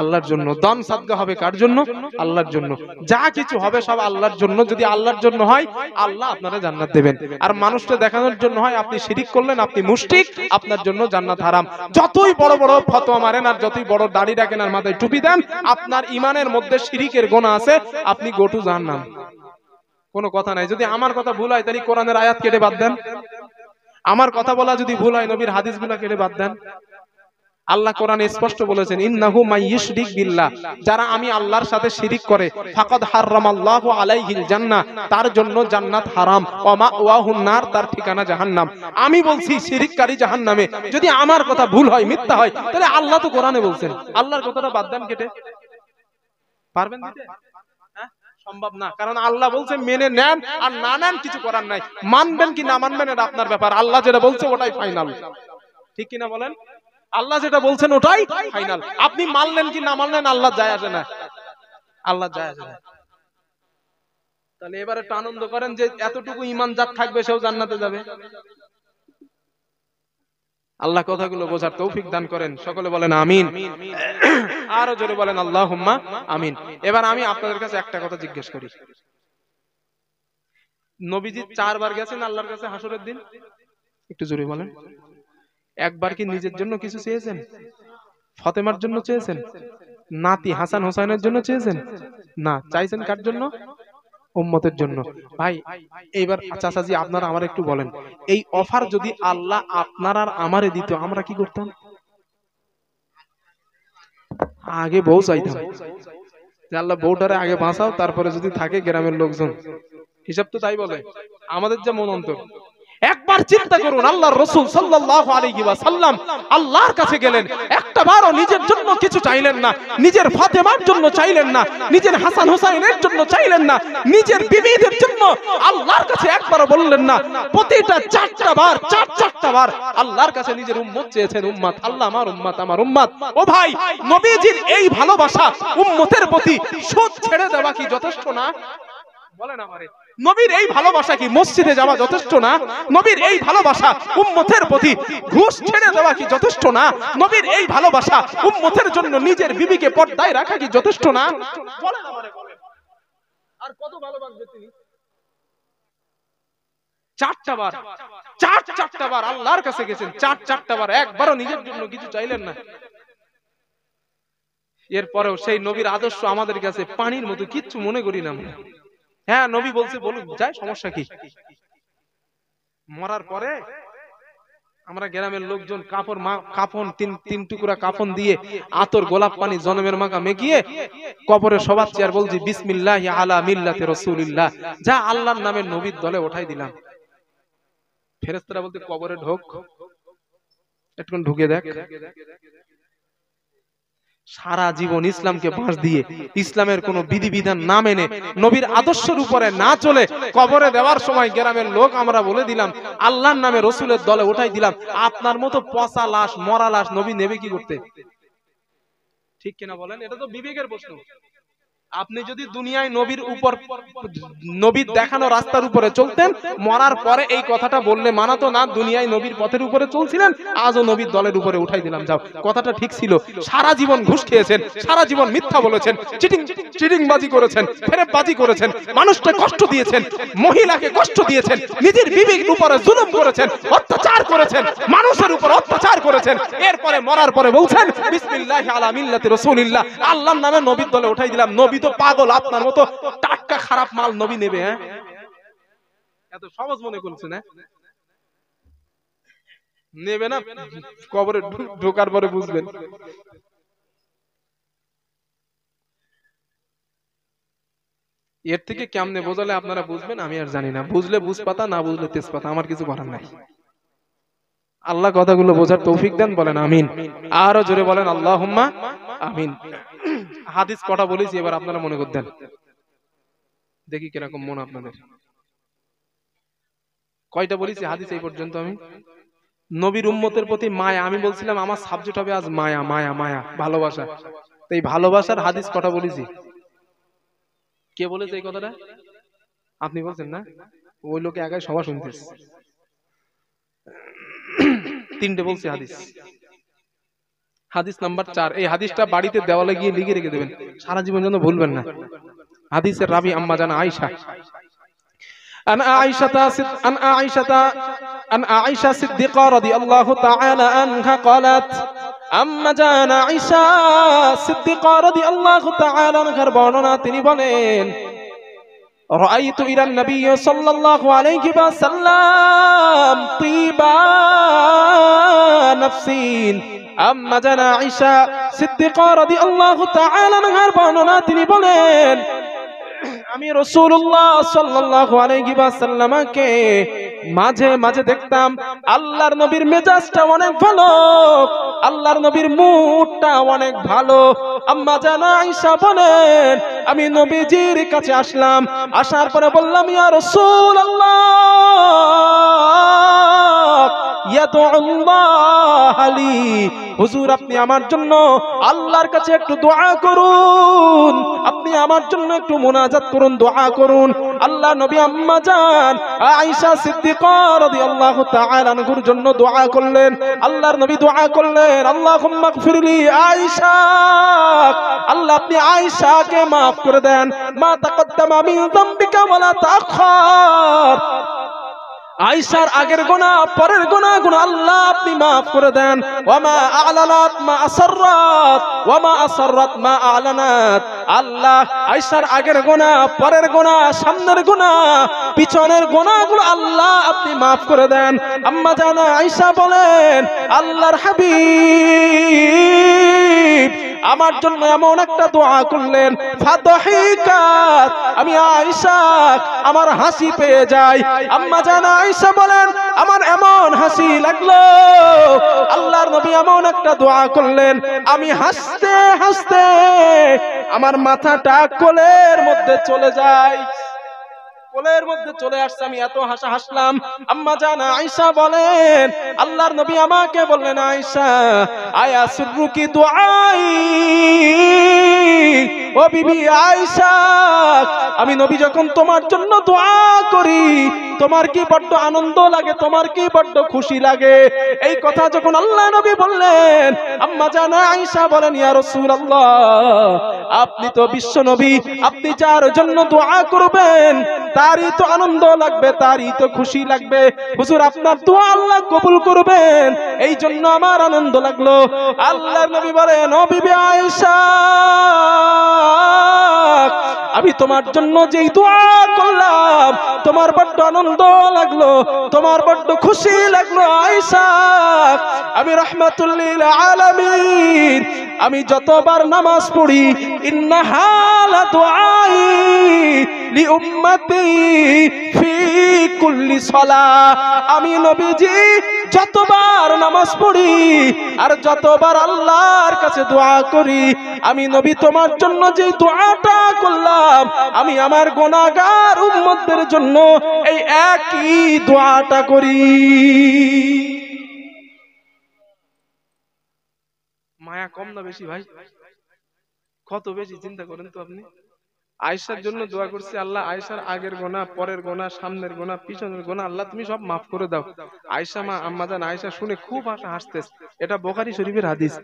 আল্লাহর জন্য। দান সাদকা হবে কার জন্য? আল্লাহর জন্য। যা কিছু হবে সব আল্লাহর জন্য। যদি আল্লাহর জন্য হয়, আল্লাহ আপনারা জান্নাত দেবেন। আর মানুষকে দেখানোর জন্য হয়, আপনি শিরিক করলেন, আপনি মুশরিক, আপনার জন্য জান্নাত হারাম। যতই বড় বড় ফতোয়া মারেন আর যতই বড় দাড়ি রাখেন আর মাথায় টুপি দেন, আপনার ঈমানের মধ্যে শিরিকের গুনাহ আছে, আপনি গো টু জাহান্নাম। কোনো কথা নাই। যদি আমার কথা ভুল হয়, তাহলে কোরআনের আয়াত কেটে বাদ দেন। আমার কথা বলা যদি ভুল হয়, নবীর হাদিসগুলো কেটে বাদ দেন। আল্লাহ কোরআনে স্পষ্ট বলেছেন, ইন্নাহু মাইয়ুশরিক বিল্লাহ, যারা আমি আল্লাহর সাথে শিরিক করে, ফাকাদ হারামাল্লাহু আলাইহিল জান্নাহ, তার জন্য জান্নাত হারাম, ওয়া মাওয়াহুন নার, তার ঠিকানা জাহান্নাম। আমি বলছি শিরিককারী জাহান্নামে। যদি আমার কথা ভুল হয়, মিথ্যা হয়, তাহলে আল্লাহ তো কোরআনে বলছেন, আল্লাহর কথাটা বাদ দেন কেটে। পারবেন দিতে? সম্ভব না। কারণ আল্লাহ বলছে মেনে নেন, আর না নেন কিছু করার নাই। মানবেন কি না মানবেন এটা আপনার ব্যাপার, আল্লাহ যেটা বলছে ওটাই ফাইনাল। ঠিক কিনা বলেন? আল্লাহ যেটা বলছেন ওটাই ফাইনাল। আপনি মানলেন কি না মানলেন আল্লাহ যায় আসে না, আল্লাহ যায় আসে না। তাহলে এবারে একটু আনন্দ করেন যে এতটুকু ঈমান যার থাকবে সেও জান্নাতে যাবে। আল্লাহ কথাগুলো বোঝার তৌফিক দান করেন, সকলে বলেন আমিন। আরো জোরে বলেন আল্লাহুম্মা আমিন। এবার আমি আপনাদের কাছে একটা কথা জিজ্ঞেস করি, নবীজি 4 বার গেছেন আল্লাহর কাছে হাসরের দিন? একটু জোরে বলেন। একবার কি নিজের জন্য কিছু চেয়েছেন? ফাতেমার জন্য চেয়েছেন? নাতি হাসান হোসেনের জন্য চেয়েছেন? না, চাইছেন কার জন্য? উম্মতের জন্য। ভাই এইবার চাচাজি আপনারা আমার একটু বলেন, এই অফার যদি আল্লাহ আপনার আর আমারে দিত, আমরা কি করতাম? আগে বউ চাইতাম, আল্লাহ বউটারে আগে বাঁচাও, তারপরে যদি থাকে গ্রামের লোকজন। হিসাব তো তাই বলে আমাদের যে মন অন্তর। একবার চিন্তা করুন, আল্লাহর রাসূল সাল্লাল্লাহু আলাইহি ওয়াসাল্লাম আল্লাহর কাছে গেলেন, একটা বারও নিজের জন্য কিছু চাইলেন না, নিজের ফাতেমার জন্য চাইলেন না, নিজের হাসান হোসেনের জন্য চাইলেন না, নিজের বিবিদের জন্য আল্লাহর কাছে একবারও বললেন না। প্রতিটা 4টা বার, 4টা বার আল্লাহর কাছে নিজের উম্মত চেয়েছেন, উম্মত আল্লাহ আমার উম্মত আমার উম্মত। ও ভাই, নবীজির এই ভালোবাসা উম্মতের প্রতি সুদ ছেড়ে দেওয়া কি যথেষ্ট না? বলেন আমারে, নবীর এই ভালোবাসা কি মসজিদে যাওয়া যথেষ্ট না? নবীর এই ভালোবাসা উম্মতের প্রতি ঘুষ ছেড়ে দেওয়া কি যথেষ্ট না? নবীর এই ভালোবাসা উম্মতের জন্য নিজের বিবিকে পর্দায় রাখা কি যথেষ্ট না? বলেন আমারে, বলেন। আর কত ভালোবাসবে তিনি? 4টা বার, 4টা বার আল্লাহর কাছে গেছেন, 4টা বার, একবারও নিজের জন্য কিছু চাইলেন না। এরপরেও সেই নবীর আদর্শ আমাদের কাছে পানির মতো, কিচ্ছু মনে করি না। হ্যাঁ, নবী বলছে বলুন, যায়, সমস্যা কি? মরার পরে আমরা গ্রামের লোকজন কাফন 3 টুকরা কাফন দিয়ে আতর গোলাপ পানি জনমের মাখা মেখিয়ে কবরে শোভাচ্ছি আর বলছি বিসমিল্লাহি আলা মিল্লাতি রাসূলিল্লাহ, যা আল্লাহর নামে নবীর দলে ওঠাই দিলাম। ফেরেশতারা বলতে কবরে ঢোক, একটু ঢুকে দেখ। সারা জীবন ইসলামকে বাঁশ দিয়ে ইসলামের কোন বিধিবিধান না মেনে নবীর আদর্শের উপরে না চলে কবরে দেওয়ার সময় গ্রামের লোক আমরা বলে দিলাম আল্লাহর নামে রসুলের দলে উঠাই দিলাম। আপনার মতো পচা লাশ, মরা লাশ নবী নেবে কি করতে? ঠিক কিনা বলেন? এটা তো বিবেকের প্রশ্ন। আপনি যদি দুনিয়ায় নবীর উপর, নবীর দেখানো রাস্তার উপরে চলতেন, মরার পরে এই কথাটা বললে মানাতো না, দুনিয়ায় নবীর পথের উপরে চলছিলেন, আজও নবীর দলের উপরে উঠাই দিলাম, যাও, কথাটা ঠিক ছিল। সারা জীবন ঘুষ খেয়েছেন, সারা জীবন মিথ্যা বলেছেন, চিটিংবাজি করেছেন, ফেরেববাজি করেছেন, মানুষকে কষ্ট দিয়েছেন, মহিলাকে কষ্ট দিয়েছেন, নিজের বিবেকের উপরে জুলুম করেছেন, অত্যাচার করেছেন, মানুষের উপর অত্যাচার করেছেন। এরপরে মরার পরে বলছেন বিসমিল্লাহি আলা মিল্লাতি রাসূলিল্লাহ, আল্লাহর নামে নবীর দলে উঠাই দিলাম। নবী তো পাগল, আপনার মতো টাটকা খারাপ মাল নবী নেবে? হ্যাঁ, এত সহজ মনে করছেন? হ্যাঁ, নেবে না, কবরে ঢোকার পরে বুঝবেন। এর থেকে কেমনে বোঝালে আপনারা বুঝবেন আমি আর জানি না, বুঝলে বুঝপাতা, না বুঝলে তেজপাতা, আমার কিছু করার নাই। আল্লাহ কথাগুলো বোঝার তৌফিক দেন, বলেন আমিন। আরো জোরে বলেন আল্লাহুম্মা আমিন। হাদিস কটা বলেছি এবার আপনারা মনে করতেন, দেখি কিরকম মন আপনাদের। কয়টা বলেছি হাদিস এই পর্যন্ত আমি? নবীর উম্মতের প্রতি মায়া, আমি বলছিলাম আমার সাবজেক্ট হবে আজ মায়া, মায়া, মায়া, ভালোবাসা। তো এই ভালোবাসার হাদিস কটা বলেছি? কে বলেছে এই কথাটা? আপনি বলছেন না? ওই লোকে আগে সবার শুনতেছে। তিনটে বলছি হাদিস। হাদিস নাম্বার 4, এই হাদিসটা বাড়িতে দেওয়ালে গিয়ে লিখে রেখে দেবেন, সারা জীবন যেন ভুলবেন না। হাদিসের রাবি আম্মা জানা আয়েশা। عن عائشة صديقة رضي الله تعالى عنها قالت أما جان عائشة صديقة رضي الله تعالى عنها বর্ণনা, তিনি বলেন رأيت إلى النبي صلى الله عليه وسلم طيبا نفسي أما جان عائشة صديقة رضي الله تعالى عنها বর্ণনা, তিনি বলেন আমি রাসূলুল্লাহ সাল্লাল্লাহু আলাইহি ওয়াসাল্লামকে মাঝে মাঝে দেখতাম আল্লাহর নবীর মেজাজটা অনেক ভালো, আল্লাহর নবীর মুডটা অনেক ভালো। আম্মা জানা আয়েশা বলেন আমি নবীজির কাছে আসলাম, আসার পরে বললাম ইয়া রাসূলুল্লাহ ইয়াদুল্লাহ লি, হুজুর আপনি আমার জন্য আল্লাহর কাছে একটু দোয়া করুন, আপনি আমার জন্য একটু মুনাজাত করুন, দোয়া করুন। আল্লাহ নবী আম্মা জান আয়েশা সিদ্দিকা রাদিয়াল্লাহু তাআলা আনহার জন্য দোয়া করলেন। আল্লাহর নবী দোয়া করলেন আল্লাহুম্মা গফিরলি আয়েশা, আল্লাহ আপনি আয়েশাকে maaf করে দেন, মা তাকদ্দামা মিন যামবিকা ওয়ালা তাআখার, আয়েশার আগের গুনাহ পরের গুনাহগুলো আল্লাহ আপনি maaf করে দেন। ওয়ামা আ'লানাত মা আসররাত ওয়ামা আসররাত মা আ'লানাত, আল্লাহ আয়েশার আগের গুনাহ পরের গুনাহ সামনের গুনাহ পিছনের গুনাহগুলো আল্লাহ আপনি maaf করে দেন। আম্মা জানা আয়েশা বলেন আল্লাহর হাবিব আমার জন্য এমন একটা দোয়া করলেন, ফাতহিকাত, আমি আয়েশা আমার হাসি পেয়ে যাই। আম্মা জানা আয়েশা বলেন আমার এমন হাসি লাগলো, আল্লাহর নবী এমন একটা দোয়া করলেন, আমি হাসতে হাসতে আমার মাথাটা কোলের মধ্যে চলে যায়, কোলের মধ্যে চলে আসছে, আমি এত হাসা হাসলাম। আম্মা জানা আয়েশা বলেন আল্লাহর নবী আমাকে বললেন আয়েশা আয়া সুরুকি দুআই, ও বিবি আয়েশা আমি নবী যখন তোমার জন্য দোয়া করি তোমার কি বড্ড আনন্দ লাগে, তোমার কি বড্ড খুশি লাগে? এই কথা যখন আল্লাহ নবী বললেন আম্মা জানা আয়েশা বলেন ইয়া রাসূলুল্লাহ আপনি তো বিশ্ব নবী, আপনি যার জন্য দোয়া করবেন তারই তো আনন্দ লাগবে, তারই তো খুশি লাগবে, হুজুর আপনার দোয়া আল্লাহ কবুল করবেন এই জন্য আমার আনন্দ লাগলো। আল্লাহর নবী বলেন ও বিবি আয়েশা আমি তোমার জন্য যেই দোয়া করলাম তোমার বড্ড আনন্দ লাগলো, তোমার বড্ড খুশি লাগলো আয়েশা, আমি রাহমাতুল লিল আলামিন আমি যতবার নামাজ পড়ি ইন্নাহা লা দুআই লি উম্মতি ফি কুল্লি সালাহ, আমি নবীজি যতবার নামাজ পড়ি আর যতবার আল্লাহর কাছে দোয়া করি আমি নবী তোমার জন্য যে দোয়াটা করলাম আমি আমার গুনাহগার উম্মতদের জন্য এই একই দোয়াটা করি। মায়া কম না বেশি ভাই? কত বেশি চিন্তা করেন তো আপনি। আয়েশার জন্য দোয়া করছি, আল্লাহ আয়েশার আগের গোনা, পরের গোনা, সামনের গোনা, পিছনের গোনা আল্লাহ তুমি সব মাফ করে দাও। আয়েশা মা আম্মাজান আয়েশা শুনে খুব হাসতেছে। এটা বুখারী শরীফের হাদিস।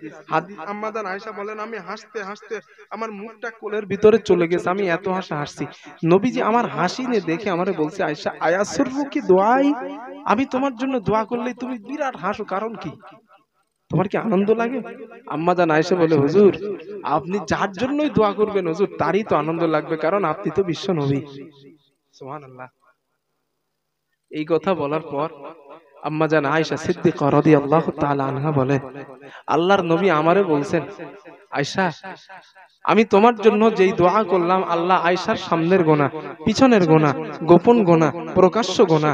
আম্মাজান আয়েশা বলেন আমি হাসতে হাসতে আমার মুখটা কোলের ভিতরে চলে গেছে, আমি এত হাসছি। নবীজি আমার হাসি নিয়ে দেখে আমারে বলছে, আয়েশা আয়াসুররুকি দুআই, আমি তোমার জন্য দোয়া করলেই তুমি বিরাট হাসো, কারণ কি? তোমার কি আনন্দ লাগে? আম্মাজান আয়েশা বলে, হুজুর আপনি যার জন্যই দোয়া করবেন হুজুর তারই তো আনন্দ লাগবে, কারণ আপনি তো বিশ্ব নবী। সুবহানাল্লাহ। এই কথা বলার পর আম্মাজান আয়েশা সিদ্দিকা রাদিয়াল্লাহু তাআলা আনহা বলে, আল্লাহর নবী আমারে বলছেন, আয়েশা আমি তোমার জন্য যেই দোয়া করলাম, আল্লাহ আয়েশার সামনের গোনা, পিছনের গোনা, গোপন গোনা, প্রকাশ্য গোনা,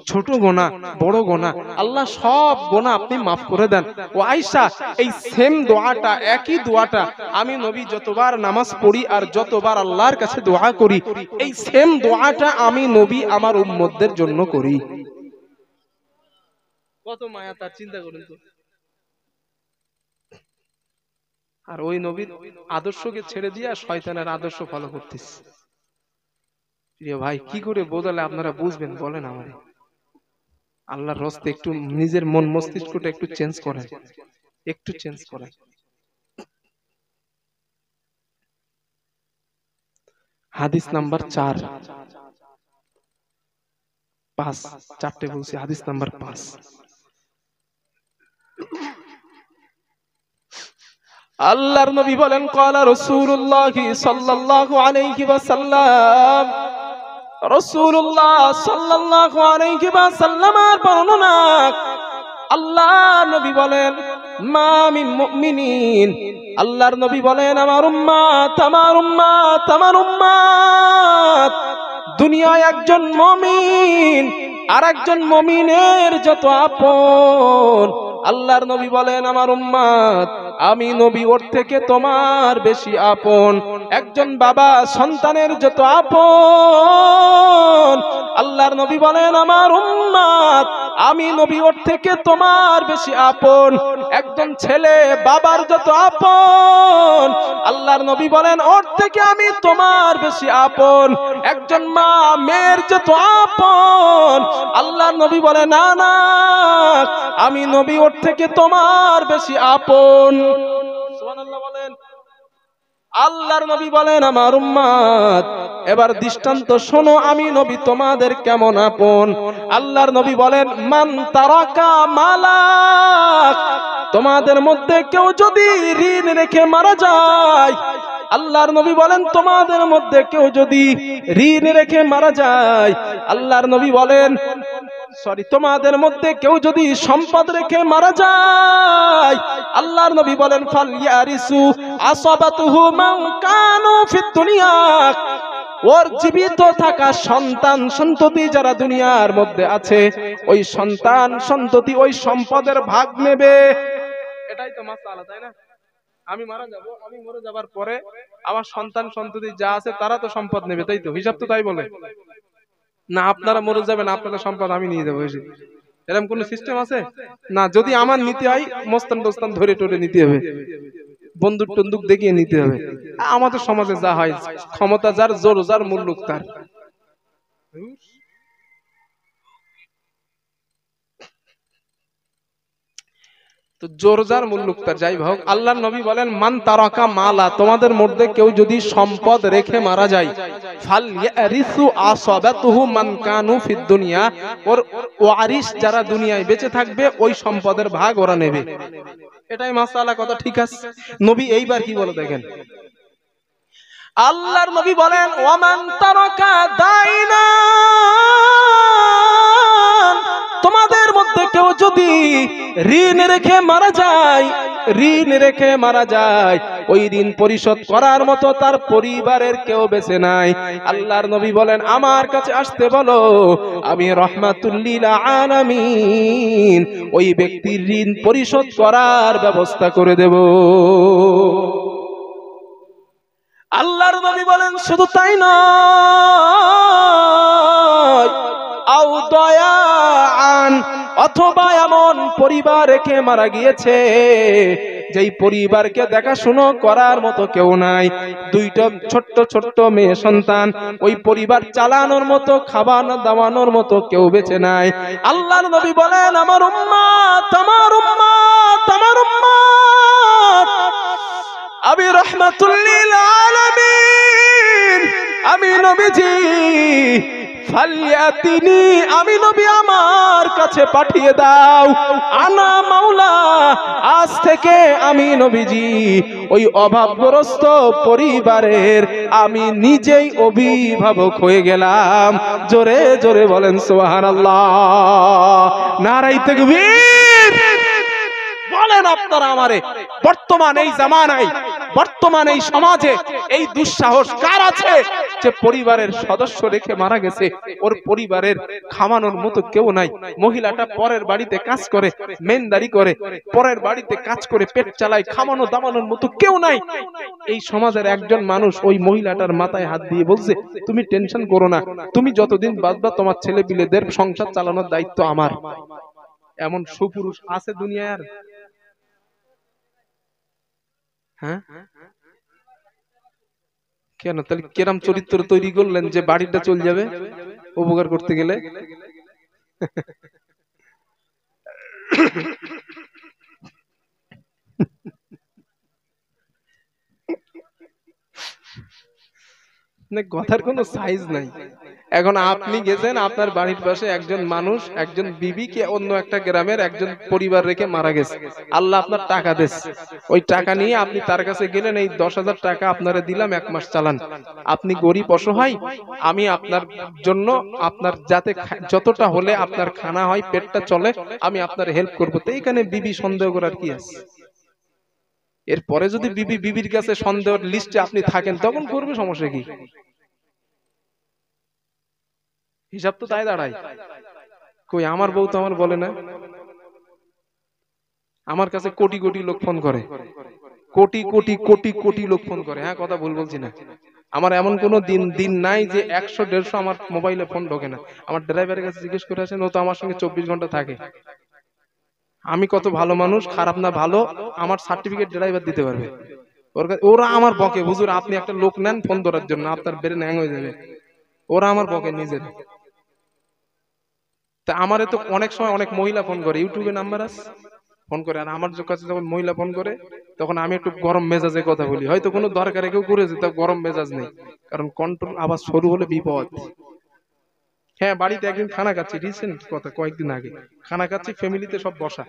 ছোট গোনা, বড় গোনা, আল্লাহ সব গোনা আপনি মাফ করে দেন। ও আয়েশা এই সেম দোয়াটা, একই দোয়াটা আমি নবী যতবার নামাজ পড়ি আর যতবার আল্লাহর কাছে দোয়া করি, এই সেম দোয়াটা আমি নবী আমার উম্মতদের জন্য করি। কত মায়া তার, চিন্তা করেন তো। আর ওই নবীর আদর্শকে ছেড়ে দিয়ে শয়তানের আদর্শ ফলো করতেছে। প্রিয় ভাই, কি করে বোঝালে আপনারা বুঝবেন বলেন আমারে? আল্লাহর রাস্তে একটু নিজের মন মস্তিষ্কটা একটু চেঞ্জ করেন, একটু চেঞ্জ করেন। হাদিস নাম্বার 4, 5, 4টে বলছি, হাদিস নাম্বার 5। আল্লাহর নবী বলেন, ক্বালা রাসূলুল্লাহ সাল্লাল্লাহু আলাইহি ওয়াসাল্লাম, রাসূলুল্লাহ সাল্লাল্লাহু আলাইহি ওয়াসাল্লামের বর্ণনা, আল্লাহর নবী বলেন, মা মিন মুমিনিন, আল্লাহর নবী বলেন আমার উম্মত, আমার উম্মত, আমার উম্মত, দুনিয়ায় একজন মুমিন আর একজন মুমিনের যত আপন, আল্লাহর নবী বলেন আমার উম্মত, আমি নবী ওর থেকে তোমার বেশি আপন। একজন বাবা সন্তানের যত আপন, আল্লাহর নবী বলেন আমার উম্মত, আমি নবী ওর থেকে তোমার বেশি আপন। একজন ছেলে বাবার যত আপন, আল্লাহর নবী বলেন ওর থেকে আমি তোমার বেশি আপন। একজন মা মেয়ের যত আপন, আল্লাহর নবী বলেন না না, আমি নবী ওর থেকে তোমার বেশি আপন। সুবহানাল্লাহ বলেন। আল্লাহর নবী বলেন আমার উম্মত, এবার দৃষ্টান্ত শোনো আমি নবী তোমাদের কেমন আপন। আল্লাহর নবী বলেন, মান তারাকা মালাক, তোমাদের মধ্যে কেউ যদি ঋণ রেখে মারা যায়, আল্লাহর নবী বলেন তোমাদের মধ্যে কেউ যদি ঋণ রেখে মারা যায়, আল্লাহর নবী বলেন তোমাদের মধ্যে কেউ যদি সম্পদ রেখে মারা যায়, আল্লাহর নবী বলেন ফালইয়ারিসু আসাবাতুহু মান কানু ফিদ দুনিয়া, ওর জীবিত থাকা সন্তান সন্ততি যারা দুনিয়ার মধ্যে আছে, ওই সন্তান সন্ততি ওই সম্পদের ভাগ নেবে। এটাই তো মাসআলা, তাই না? আমি মারা যাব, আমি মরে যাবার পরে আমার সন্তান সন্ততি যা আছে তারা তো সম্পদ নেবে, তাই তো? হিসাব তো তাই বলে না? আপনারা মরে যাবেন, আপনাদের সম্পদ আমি নিয়ে যাবো, এরকম কোন সিস্টেম আছে না? যদি আমার নিতে হয় মস্তান দোস্তান ধরে টরে নিতে হবে, বন্দুক টন্দুক দেখিয়ে নিতে হবে। আমাদের সমাজে যা হয়, ক্ষমতা যার, জোর যার, মুল্লুক তার। তো জোরজার মুল্লুকতার, যাই হোক, আল্লাহর নবী বলেন মান তারাকা মালা, তোমাদের মধ্যে কেউ যদি সম্পদ রেখে মারা যায়, ফালইয়ারিসু আসাবাতুহু মান কানু ফিদ দুনিয়া, ওর ওয়ারিস যারা দুনিয়ায় বেঁচে থাকবে ওই সম্পদের ভাগ ওরা নেবে। এটাই মাসআলা, কথা ঠিক আছে? নবী এইবার কি বলে দেখেন, আল্লাহর নবী বলেন ওয়ামান তারাকা দাইনা, তোমাদের মধ্যে কেউ যদি ঋণ রেখে মারা যায়, ঋণ রেখে মারা যায়, ওই ঋণ পরিশোধ করার মতো তার পরিবারের কেউ বেঁচে নাই, আল্লাহর নবী বলেন আমার কাছে আসতে বলো, আমি রাহমাতুল লিল আলামিন ওই ব্যক্তির ঋণ পরিশোধ করার ব্যবস্থা করে দেব। আল্লাহর নবী বলেন শুধু তাই নয়, আও দয়াআন, অথবা এমন পরিবার রেখে মারা গিয়েছে যেই পরিবারকে দেখাশুনো করার মতো কেউ নাই, দুইটা ছোট্ট ছোট্ট মেয়ে সন্তান, ওই পরিবার চালানোর মতো, খাবার দাওয়ানোর মতো কেউ বেঁচে নাই। আল্লাহর নবী বলেন, আমার উম্মত, আমার উম্মত, আমার উম্মত, আমি রাহমাতুল লিল আলামিন, আমি নবীজি, ফালিয়াতিনি, আমি নবী আমার কাছে পাঠিয়ে দাও, আনা মাওলা, আজ থেকে আমি নবীজি ওই অভাবগ্রস্ত পরিবারের আমি নিজেই অভিভাবক হয়ে গেলাম। জোরে জোরে বলেন সুবহানাল্লাহ, নারায়ে তাকবীর। বলেন আপনারা আমারে, বর্তমান এই জামানায়, বর্তমান এই সমাজে এই দুঃসাহস কার আছে যে পরিবারের সদস্য রেখে মারা গেছে, ওর পরিবারের খাওয়ানোর মতো কেউ নাই? মহিলাটা পরের বাড়িতে কাজ করে, মেনদারি করে, পরের বাড়িতে কাজ করে পেট চালায়, খাওয়ানো দামানোর মতো কেউ নাই। এই সমাজের একজন মানুষ ওই মহিলাটার মাথায় হাত দিয়ে বলছে, তুমি টেনশন করো না, তুমি যতদিন বাঁচবা তোমার ছেলে পিলেদের সংসার চালানোর দায়িত্ব আমার। এমন সুপুরুষ আছে দুনিয়ার? হ্যাঁ, কেন তাহলে কেরাম চরিত্র তৈরি করলেন যে বাড়িটা চলে যাবে উপকার করতে গেলে? কথার কোনো সাইজ নাই। এখন আপনি গেছেন, আপনার বাড়ির পাশে একজন মানুষ, একজন বিবিকে অন্য একটা গ্রামের একজন পরিবার রেখে মারা গেছে, আল্লাহ আপনার টাকা দিয়েছে, ওই টাকা নিয়ে আপনি তার কাছে গেলেন, এই 10,000 টাকা আপনারা দিলাম, 1 মাস চালান। আপনি গরিব অসহায়, আমি আপনার জন্য, আপনার যাতে যতটা হলে আপনার খানা হয়, পেটটা চলে, আমি আপনার হেল্প করবো। তো এইখানে বিবি সন্দেহ করার কি আছে? এরপরে যদি বিবির কাছে সন্দেহের লিস্টে আপনি থাকেন, তখন করবে, সমস্যা কি? হিসাব তো তাই দাঁড়ায়। কই আমার বউ তো আমার বলে না। আমার কাছে কোটি কোটি লোক ফোন করে, কোটি কোটি কোটি কোটি লোক ফোন করে। হ্যাঁ, কথা ভুল বলছি না। আমার এমন কোন দিন নাই যে 100-150 আমার মোবাইলে ফোন ঢোকে না। আমার ড্রাইভারের কাছে জিজ্ঞেস করে আসেন, ও তো আমার সঙ্গে 24 ঘন্টা থাকে। আমি কত ভালো মানুষ, খারাপ না ভালো, আমার সার্টিফিকেট ড্রাইভার দিতে পারবে। ওরা আমার বকে, হুজুর আপনি একটা লোক নেন ফোন ধরার জন্য, আপনার ব্রেন হ্যাং হয়ে যাবে। ওরা আমার বকে নিজের। তা আমারে তো অনেক সময় অনেক মহিলা ফোন করে, ইউটিউবে নাম্বার আছে, ফোন করে। আর আমার কাছে যখন মহিলা ফোন করে, তখন আমি একটু গরম মেজাজে কথা বলি। হয়তো কোনো দরকারে কেউ করেছে, তা গরম মেজাজ নেই, কারণ কন্ট্রোল আবার শুরু হলে বিপদ। হ্যাঁ, বাড়িতে একদিন খানা খাচ্ছি, রিসেন্ট কথা, কয়েকদিন আগে খানা খাচ্ছি, ফ্যামিলিতে সব বসা,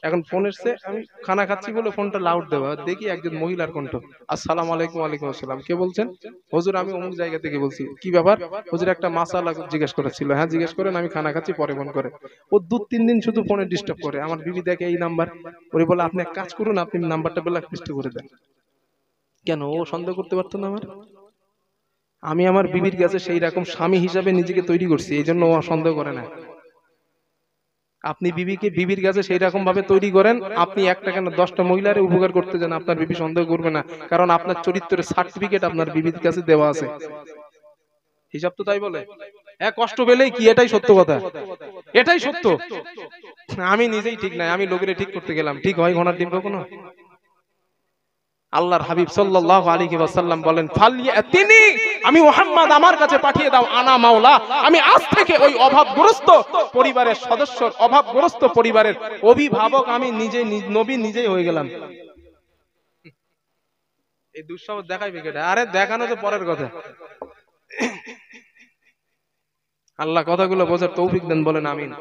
এখন ফোন এসছে, আমি খানা খাচ্ছি বলে ফোনটা লাউড দেওয়া, দেখি একজন মহিলার কণ্ঠ, আসসালামু আলাইকুম। ওয়ালাইকুম আসসালাম। কে বলছেন? হুজুর আমি অমুক জায়গা থেকে বলছি। কি ব্যাপার? হুজুর একটা মাসালা জিজ্ঞেস করেছিল। হ্যাঁ জিজ্ঞেস করেন, আমি খানা খাচ্ছি, পরে ফোন করে। ও 2-3 দিন শুধু ফোনে ডিস্টার্ব করে। আমার বিবি দেখে এই নাম্বার, ওরে বলে আপনি এক কাজ করুন, আপনি নাম্বারটা ব্ল্যাক লিস্ট করে দেন। কেন? ও সন্দেহ করতে পারতো না আমার? আমি আমার বিবির কাছে সেই রকম স্বামী হিসাবে নিজেকে তৈরি করছি, এই জন্য ও সন্দেহ করে না। আপনি বিবির কাছে সেই রকম ভাবে তৈরি করেন, আপনি একটা কেন 10টা মহিলার উপকার করতে যান, আপনার বিবি সন্দেহ করবে না, কারণ আপনার চরিত্রের সার্টিফিকেট আপনার বিবির কাছে দেওয়া আছে। হিসাব তো তাই বলে। এক কষ্ট পেলেই কি, এটাই সত্য কথা, এটাই সত্য। আমি নিজেই ঠিক নাই, আমি লোকের ঠিক করতে গেলাম, ঠিক হয় ঘোড়ার ডিম কখনো? আল্লাহর হাবিব সাল্লাল্লাহু আলাইহি ওয়াসাল্লাম বলেন, ফালিয়াতিনি, আমি মুহাম্মদ আমার কাছে পাঠিয়ে দাও, আনা মাওলা, আমি আজ থেকে ওই অভাবগ্রস্ত পরিবারের সদস্য, অভাবগ্রস্ত পরিবারের অভিভাবক আমি নিজে, নবী নিজেই হয়ে গেলাম। এই দুঃসাহস দেখাইবে কেডা? আরে দেখানো তো পরের কথা। আল্লাহ কথাগুলো বোঝার তৌফিক দেন, বলেন আমিন।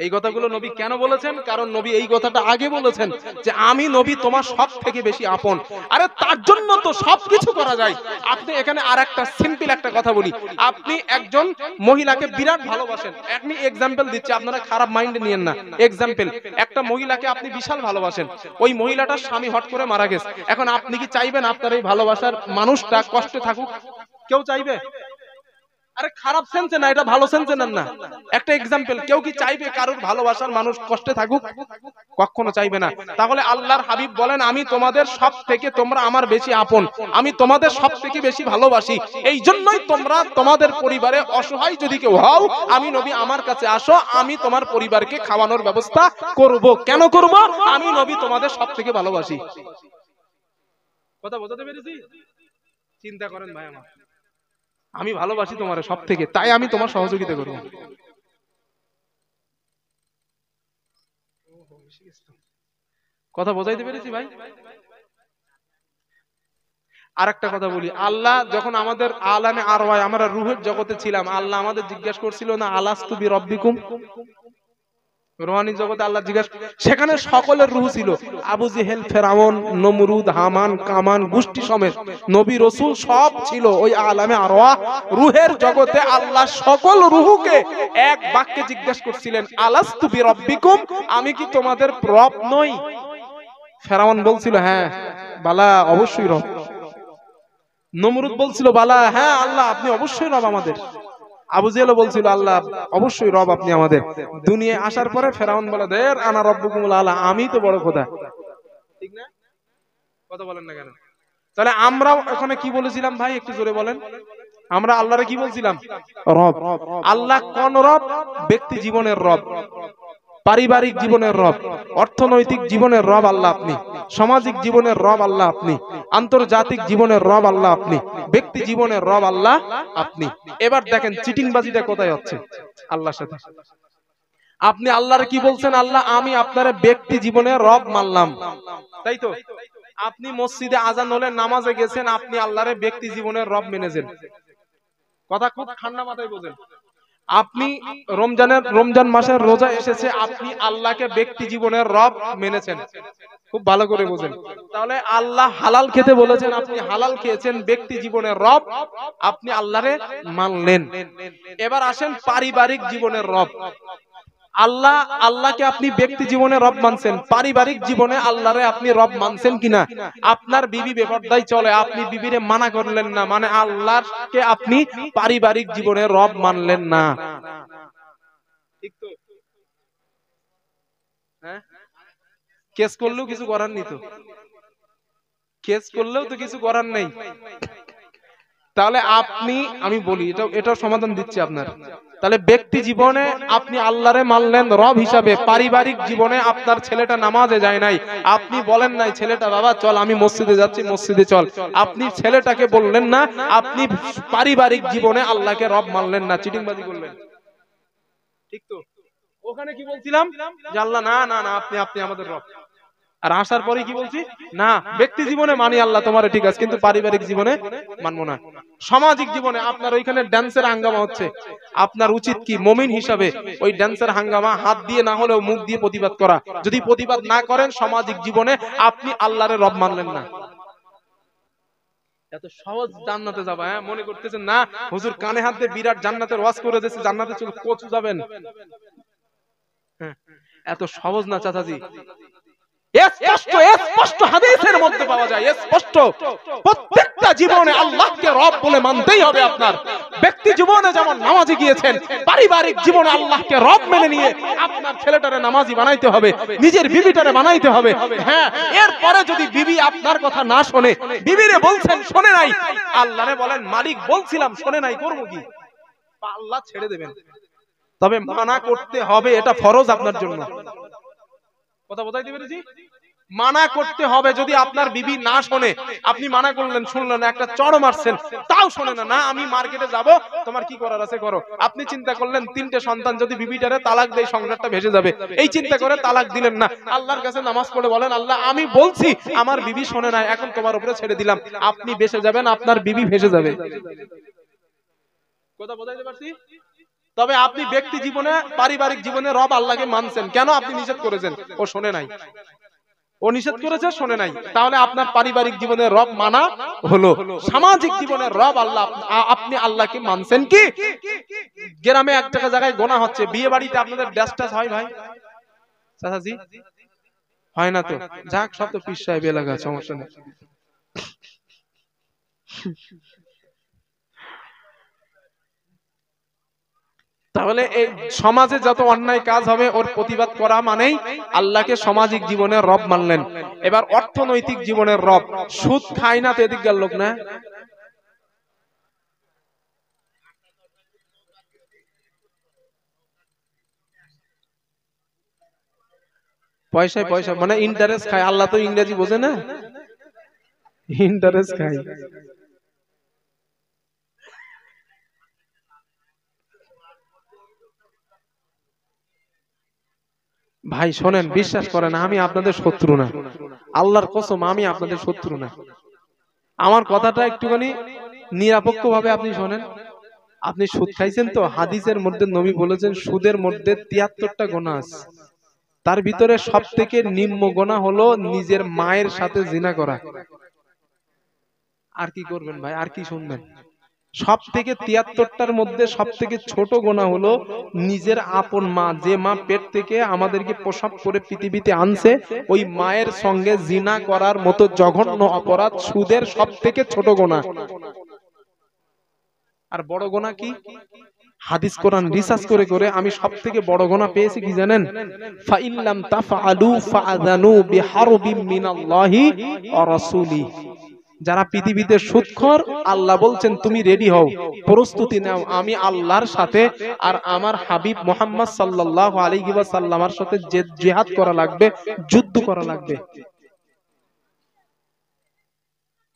এই কথাগুলো নবী কেন বলেছেন? কারণ নবী এই কথাটা আগে বলেছেন যে আমি নবী তোমার সব থেকে বেশি আপন। আরে তার জন্য তো সবকিছু করা যায়। আপনি এখানে আর একটা সিম্পল একটা কথা বলি, আপনি একজন মহিলাকে বিরাট ভালোবাসেন, আমি এক্সাম্পল দিচ্ছি, আপনারা খারাপ মাইন্ডে নিয়েন না। এক্সাম্পল, একটা মহিলাকে আপনি বিশাল ভালোবাসেন, ওই মহিলাটার স্বামী হট করে মারা গেছে, এখন আপনি কি চাইবেন আপনার এই ভালোবাসার মানুষটা কষ্টে থাকুক? কেউ চাইবে? আরে খারাপ সেন্সে না, এটা ভালো সেন্সে নেন না। একটা এক্সাম্পল, কেউ কি চাইবে কারোর ভালোবাসার মানুষ কষ্টে থাকুক? কখনো চাইবে না। তাহলে আল্লাহর হাবিব বলেন, আমি তোমাদের সব থেকে তোমরা আমার বেশি আপন, আমি তোমাদের সব থেকে বেশি ভালোবাসি। এই জন্যই তোমরা তোমাদের পরিবারে অসহায় যদি কেউ হও, আমি নবী আমার কাছে আসো, আমি তোমার পরিবারকে খাওয়ানোর ব্যবস্থা করব। কেন করব? আমি নবী তোমাদের সব থেকে ভালোবাসি। কথা বোঝাতে পেরেছি? চিন্তা করেন ভাই আমার, আমি ভালোবাসি তোমার সব থেকে, তাই আমি তোমার সহযোগিতা করব। কথা বোঝাইতে পেরেছি ভাই? আর একটা কথা বলি, আল্লাহ যখন আমাদের আলামে আরওয়াহ, আমরা রূহের জগতে ছিলাম, আল্লাহ আমাদের জিজ্ঞাসা করছিল না, আলাস্তু বিরব্বিকুম? রোহানি জগতে আল্লাহ জিজ্ঞাসা, সেখানে সকলের রূহ ছিল, আবু জেহেল, ফেরাউন, নমরুদ, হামান, কামান গোষ্ঠী সমেত নবী রাসূল সব ছিল ওই আলামে আরওয়াহ। রূহের জগতে আল্লাহ সকল রূহকে এক বাক্যে জিজ্ঞাসা করছিলেন, আলাস্তু বিরব্বিকুম? আমি কি তোমাদের রব নই? ফেরাউন বলছিল, হ্যাঁ বালা, অবশ্যই রব। নমরুদ বলছিল, বালা, হ্যাঁ আল্লাহ আপনি অবশ্যই রব আমাদের। আবু জেহেল বলছিল, আল্লাহ অবশ্যই রব আপনি আমাদের। দুনিয়ায় আসার পরে ফেরাউন বলে, দের আনা রব্বুকুমুল আলা, আমি তো বড় খোদা। ঠিক না? কথা বলেন না কেন? তাহলে আমরাও এখানে কি বলেছিলাম ভাই, একটু জোরে বলেন। আমরা আল্লাহরে কি বলছিলাম? রব। আল্লাহ কোন রব? ব্যক্তি জীবনের রব, পারিবারিক জীবনের রব, অর্থনৈতিক জীবনের রব আল্লাহ আপনি, সামাজিক জীবনের রব আল্লাহ আপনি, আন্তর্জাতিক জীবনের রব আল্লাহ আপনি, ব্যক্তি জীবনের রব আল্লাহ আপনি। এবার দেখেন চিটিংবাজিটা কোথায় হচ্ছে আল্লাহর সাথে। আপনি আল্লাহর কি বলছেন? আল্লাহ আমি আপনার ব্যক্তি জীবনের রব মানলাম, তাই তো? আপনি মসজিদে আজান হলে নামাজে গেছেন, আপনি আল্লাহর ব্যক্তি জীবনের রব মেনেছেন। কথা খুব ঠান্ডা মাথায় বোঝেন। আপনি রমজান মাসের রোজা এসেছে, আপনি আল্লাহকে ব্যক্তি জীবনের রব মেনেছেন। খুব ভালো করে বোঝেন। তাহলে আল্লাহ হালাল খেতে বলেছেন, আপনি হালাল খেয়েছেন, ব্যক্তি জীবনের রব আপনি আল্লাহরে মানলেন। এবার আসেন পারিবারিক জীবনের রব। আল্লাহকে আপনি ব্যক্তি জীবনে রব মানছেন, পারিবারিক জীবনে আল্লাহরে আপনি রব মানছেন কিনা? আপনার বিবি বেপরদায় চলে, আপনি বিবিরে মানা করলেন না, মানে আল্লাহকে আপনি পারিবারিক জীবনে রব মানলেন না। ঠিক তো? হ্যাঁ, কেস করলেও কিছু করার নেই তো, কেস করলেও তো কিছু করার নেই। তাহলে আপনি, আমি বলি এটাও সমাধান দিচ্ছি আপনার। তাহলে ব্যক্তি জীবনে আপনি আল্লাহরে মানলেন রব হিসাবে, পারিবারিক জীবনে আপনার ছেলেটা নামাজে যায় নাই, আপনি বলেন নাই ছেলেটা, বাবা চল আমি মসজিদে যাচ্ছি, মসজিদে চল, আপনি ছেলেটাকে বললেন না, আপনি পারিবারিক জীবনে আল্লাহকে রব মানলেন না, চিটিংবাজি করলেন। ঠিক তো? ওখানে কি বলছিলাম যে আল্লাহ না না না, আপনি আপনি আমাদের রব, আর আসার পরে কি বলছি? না, ব্যক্তি জীবনে মানি আল্লাহ তোমারে, ঠিক আছে, কিন্তু পারিবারিক জীবনে মানবো না। সামাজিক জীবনে আপনার ওইখানে ড্যান্সের হাঙ্গামা হচ্ছে, আপনার উচিত কি মুমিন হিসাবে ওই ড্যান্সের হাঙ্গামা হাত দিয়ে না হলেও মুখ দিয়ে প্রতিবাদ করা। যদি প্রতিবাদ না করেন সামাজিক জীবনে, আপনি আল্লাহরে রব মানলেন না। এত সহজ জান্নাতে যাবা? হ্যাঁ, মনে করতেছেন না হুজুর কানে হাত দিয়ে বিরাট জান্নাতের ওয়াজ করে দিয়েছে, জান্নাতে চলে কোথায় যাবেন? হ্যাঁ, এত সহজ না চাচাজি। স্পষ্ট হাদিসের মধ্যে পাওয়া যায়, স্পষ্ট প্রত্যেকটা জীবনে আল্লাহকে রব বলে মানতেই হবে আপনার। ব্যক্তি জীবনে যেমন নামাজি গিয়েছেন, পারিবারিক জীবনে আল্লাহকে রব মেনে নিয়ে আপনার ছেলেটারে নামাজি বানাইতে হবে, নিজের বিবিটারে বানাইতে হবে। হ্যাঁ, এরপরে যদি বিবি আপনার কথা না শোনে, বিবিরে বলছেন শোনে নাই, আল্লাহরে বলেন মালিক বলছিলাম শোনে নাই, করবো কি? আল্লাহ ছেড়ে দেবেন, তবে মানা করতে হবে, এটা ফরজ আপনার জন্য। কথা বোঝাইতে পেরেছি? মানা করতে হবে। যদি আপনার বিবি না শোনে, আপনি মানা করলেন, শুনলেন না, একটা চড় মারছেন, তাও শোনে না, না আমি মার্কেটে যাব, তোমার কি করার আছে করো। আপনি চিন্তা করলেন তিনটে সন্তান যদি বিবিটারে তালাক দেয় সংসারটা ভেসে যাবে, এই চিন্তা করে তালাক দিলেন না। আল্লাহর কাছে নামাজ পড়ে বলেন, আল্লাহ আমি বলছি আমার বিবি শোনে না, এখন তোমার উপরে ছেড়ে দিলাম, আপনি ভেসে যাবেন, আপনার বিবি ভেসে যাবে। কথা বোঝাইতে পারছি? তবে আপনি ব্যক্তি জীবনে পারিবারিক জীবনে রব আল্লাহকে মানছেন, কেন? আপনি নিষেধ করেছেন, ও শোনে নাই, ও নিষেধ করেছে শোনে নাই, তাহলে আপনার পারিবারিক জীবনের রব মানা হলো। সামাজিক জীবনের রব আল্লাহ, আপনি আল্লাহকে মানছেন কি? গ্রামে এক জায়গায় গোনা হচ্ছে, বিয়ে বাড়িতে আপনাদের ড্যাশ ট্যাশ হয় ভাই চাচাজি? হয় না তো, যাক সব তো পীর সাহেব এলাকা, সমস্যা নেই। তাহলে এই সমাজে যত অন্যায় কাজ হবে ওর প্রতিবাদ করা মানেই আল্লাহকে সামাজিক জীবনের রব মানলেন। এবার অর্থনৈতিক জীবনের রব, সুদ খায় না তো এদিককার লোক না? পয়সায় পয়সা মানে ইন্টারেস্ট খায়। আল্লাহ তো ইংরেজি বোঝে না, ইন্টারেস্ট খায়। ভাই শোনেন, বিশ্বাস করেন আমি আপনাদের শত্রু না, আল্লাহর কসম আমি আপনাদের শত্রু না। আমার কথাটা একটুখানি নিরপেক্ষ ভাবে আপনি শোনেন। আপনি সুদ খাইছেন তো, হাদিসের মধ্যে নবী বলেছেন সুদের মধ্যে 73টা গুনাহ আছে, তার ভিতরে সব থেকে নিম্ন গুনাহ হলো নিজের মায়ের সাথে জিনা করা। আর কি করবেন ভাই, আর কি শুনবেন? সব থেকে 73টার মধ্যে সব থেকে ছোট গুনাহ হলো নিজের আপন মা, যে মা পেট থেকে আমাদেরকে প্রসব করে পৃথিবীতে আনছে, ওই মায়ের সঙ্গে জিনা করার মতো জঘন্য অপরাধ সুদের সব থেকে ছোট গুনাহ। আর বড় গুনাহ কি? হাদিস কোরআন রিসার্চ করে করে আমি সব থেকে বড় গুনাহ পেয়েছি কি জানেন? ফাইল্লাম তাফআলু ফাআযানু বিহারবিম মিনাল্লাহি ওয়া রাসূলি। যারা পৃথিবীতে সুদখোর, আল্লাহ বলছেন তুমি রেডি হও, প্রস্তুতি নাও, আমি আল্লাহর সাথে আর আমার হাবিব মুহাম্মদ সাল্লাল্লাহু আলাইহি ওয়াসাল্লামের সাথে যে জিহাদ করা লাগবে, যুদ্ধ করা লাগবে।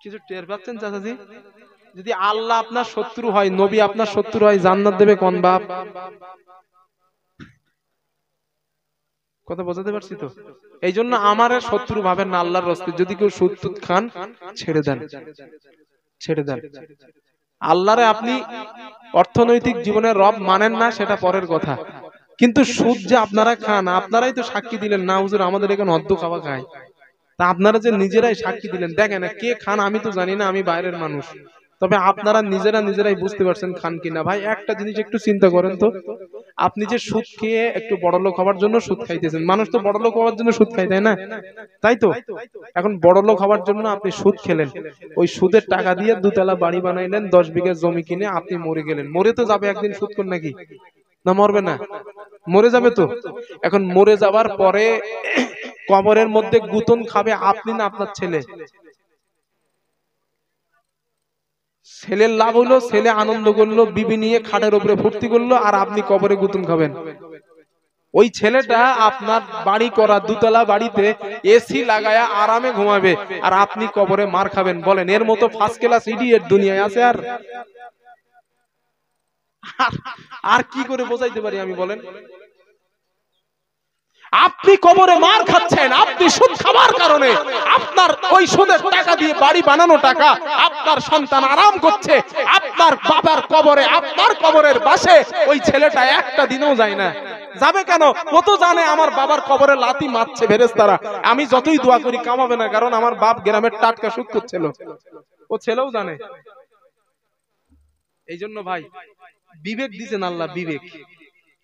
কিছু টের পাচ্ছেন চাচাজি? যদি আল্লাহ আপনার শত্রু হয়, নবী আপনার শত্রু হয়, জান্নাত দেবে কোন বাপ? কথা বোঝাতে পারছি তো? এই জন্য আমার শত্রু ভাবেন না আল্লাহর রাস্তে। যদি কেউ সুদ টুদ খান ছেড়ে দেন, ছেড়ে দেন। আল্লাহরে আপনি অর্থনৈতিক জীবনের রব মানেন না সেটা পরের কথা, কিন্তু সুদ যে আপনারা খান, আপনারাই তো সাক্ষী দিলেন না হুজুর আমাদের এখানে অর্ধ খাওয়া খায়। তা আপনারা যে নিজেরাই সাক্ষী দিলেন, দেখেন কে খান আমি তো জানি না, আমি বাইরের মানুষ, তবে আপনারা নিজেরাই বুঝতে পারছেন খান কিনা। ভাই একটা জিনিস একটু চিন্তা করেন তো, আপনি যে সুদ খেয়ে একটু বড়লোক হওয়ার জন্য সুদ খাইতেছেন, মানুষ তো বড়লোক হওয়ার জন্য সুদ খায়, তাই না? তাই তো? এখন বড়লোক হওয়ার জন্য আপনি সুদ খেলেন, ওই সুদের টাকা দিয়ে 2 তলা বাড়ি বানাইলেন, 10 বিঘা জমি কিনে আপনি মরে গেলেন। মরে তো যাবে একদিন সুদ করে নাকি? না মরবে না? মরে যাবে তো। এখন মরে যাওয়ার পরে কবরের মধ্যে গুতন খাবে আপনি না আপনার ছেলে? ছেলের লাভ হলো, ছেলে আনন্দ করলো, বিবি নিয়ে খাটের উপরে ফুর্তি করলো, আর আপনি কবরে গুতুম খাবেন। ওই ছেলেটা আপনার বাড়ি করা 2 তলা বাড়িতে এসি লাগায়া আরামে ঘুমাবে, আর আপনি কবরে মার খাবেন। বলেন এর মতো ফার্স্ট ক্লাস ইডিয়েট দুনিয়ায় আছে? আর কি করে বোঝাইতে পারি আমি বলেন? আপনি কবরে মার খাচ্ছেন, আপনি সুদ খাবার কারণে। আপনার ওই সুদের টাকা দিয়ে বাড়ি বানানো টাকা আপনার সন্তান আরাম করছে, আপনার বাবার কবরে, আপনার কবরের পাশে ওই ছেলেটা একটা দিনও যায় না। যাবে কেন? ও তো জানে আমার বাবার কবরে লাথি মারছে ফেরেশতারা, আমি যতই দোয়া করি কামাবে না, কারণ আমার বাপ গ্রামের টাটকা সুদ করছিল। ও ছেলেও জানে। এই জন্য ভাই বিবেক দিছেন আল্লাহ, বিবেক।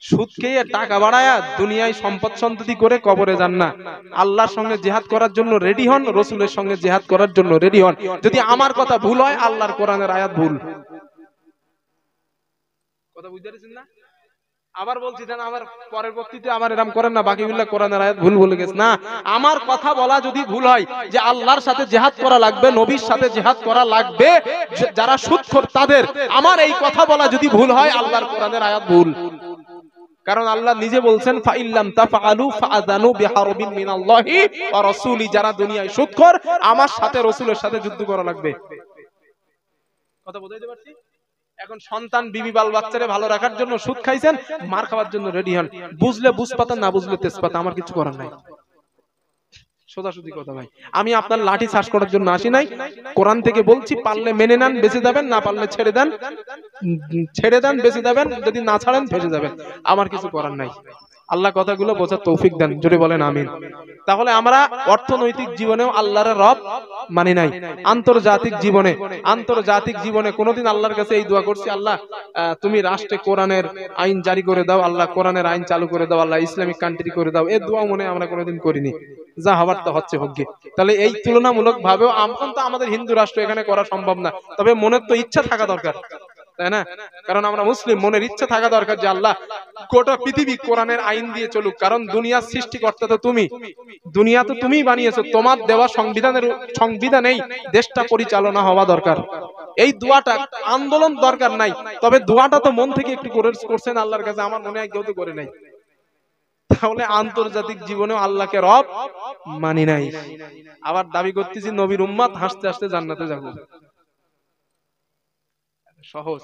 সুদ খেয়ে টাকা বাড়ায়া দুনিয়ায় সম্পদ সন্ততি করে কবরে যান না। আল্লাহর সঙ্গে জিহাদ করার জন্য রেডি হন, রসুলের সঙ্গে জিহাদ করার জন্য রেডি হন। যদি আমার কথা ভুল হয়, আল্লাহর কোরআনের আয়াত ভুল। কথা বুঝতে পারছেন না? আবার বলছি জান, আমার পরের বক্তৃতা আমার এরকম করেন না, বাকিগুলা কোরআনের আয়াত ভুল বলে গেছে না। আমার কথা বলা যদি ভুল হয় যে আল্লাহর সাথে জিহাদ করা লাগবে, নবীর সাথে জিহাদ করা লাগবে, যারা সুদখোর তাদের, আমার এই কথা বলা যদি ভুল হয়, আল্লাহর কোরআনের আয়াত ভুল। কারণ আল্লাহ নিজে বলছেন ফাইল্লাম তাফআলু ফাআযানু বিহারবিন মিনাল্লাহি ওয়া রাসূলি। যারা দুনিয়ায় সুদখোর, আমার সাথে রসুলের সাথে যুদ্ধ করা লাগবে। কথা বুঝাইতে পারছি? এখন সন্তান বিবি বাল বাচ্চারে ভালো রাখার জন্য সুদ খাইছেন, মার খাওয়ার জন্য রেডি হন। বুঝলে বুঝপাতা, না বুঝলে তেজপাতা, আমার কিছু করার নাই। সোজাসুজি কথা ভাই, আমি আপনার লাঠি চাষ করার জন্য আসি নাই। কোরআন থেকে বলছি, পারলে মেনে নেন, বেঁচে যাবেন, না পারলে ছেড়ে দেন, ছেড়ে দেন, বেঁচে যাবেন, যদি না ছাড়েন ফেসে যাবেন, আমার কিছু করার নাই। আল্লাহ কথাগুলো বোঝার তৌফিক দেন, জোরে বলেন আমিন। তাহলে আমরা অর্থনৈতিক জীবনেও আল্লাহর রব মানি নাই। আন্তর্জাতিক জীবনে কোনোদিন আল্লাহর কাছে এই দোয়া করছি, আল্লাহ তুমি রাষ্ট্রে কোরআনের আইন জারি করে দাও, আল্লাহ কোরআনের আইন চালু করে দাও, আল্লাহ ইসলামিক কান্ট্রি করে দাও, এই দোয়া মনে আমরা কোনোদিন করিনি। যা হবার তা হচ্ছে হোক গে। তাহলে এই তুলনামূলক ভাবেও এখন তো আমাদের হিন্দু রাষ্ট্র, এখানে করা সম্ভব না, তবে মনের তো ইচ্ছা থাকা দরকার। তাই না? কারণ আমরা মুসলিম, মনের ইচ্ছা থাকা দরকার যে আল্লাহ গোটা পৃথিবী কোরআনের আইন দিয়ে চলুক। কারণ দুনিয়ার সৃষ্টিকর্তা তো তুমি, দুনিয়া তো তুমিই বানিয়েছো, তোমার দেওয়া সংবিধানেই দেশটা পরিচালনা হওয়া দরকার। এই দোয়াটা আন্দোলন দরকার নাই, তবে দোয়াটা তো মন থেকে একটু করছেন আল্লাহর কাছে, আমার মনে হয় কেউ তো করে নাই। তাহলে আন্তর্জাতিক জীবনেও আল্লাহকে রব মানি নাই, আবার দাবি করতেছি নবীর উম্মত, হাসতে হাসতে জান্নাতে যাব। সহজ।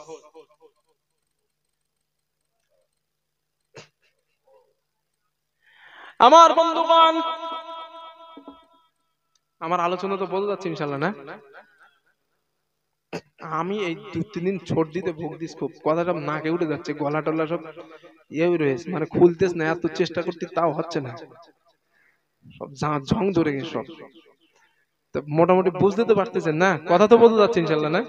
আমার বন্ধুগণ, আমার আলোচনা তো বলতে যাচ্ছে ইনশাল্লাহ না। আমি এই 2-3 দিন সর্দিতে ভুগতেছি খুব, কথাটা নাকে উঠে যাচ্ছে, গলা টলা সব রয়েছে, মানে খুলতেছ না, এত চেষ্টা করতে তাও হচ্ছে না, সব ঝং ধরে গেছে সব। তো মোটামুটি বুঝতে তো পারতেছেন না, কথা তো বলতে যাচ্ছে ইনশাল্লাহ না।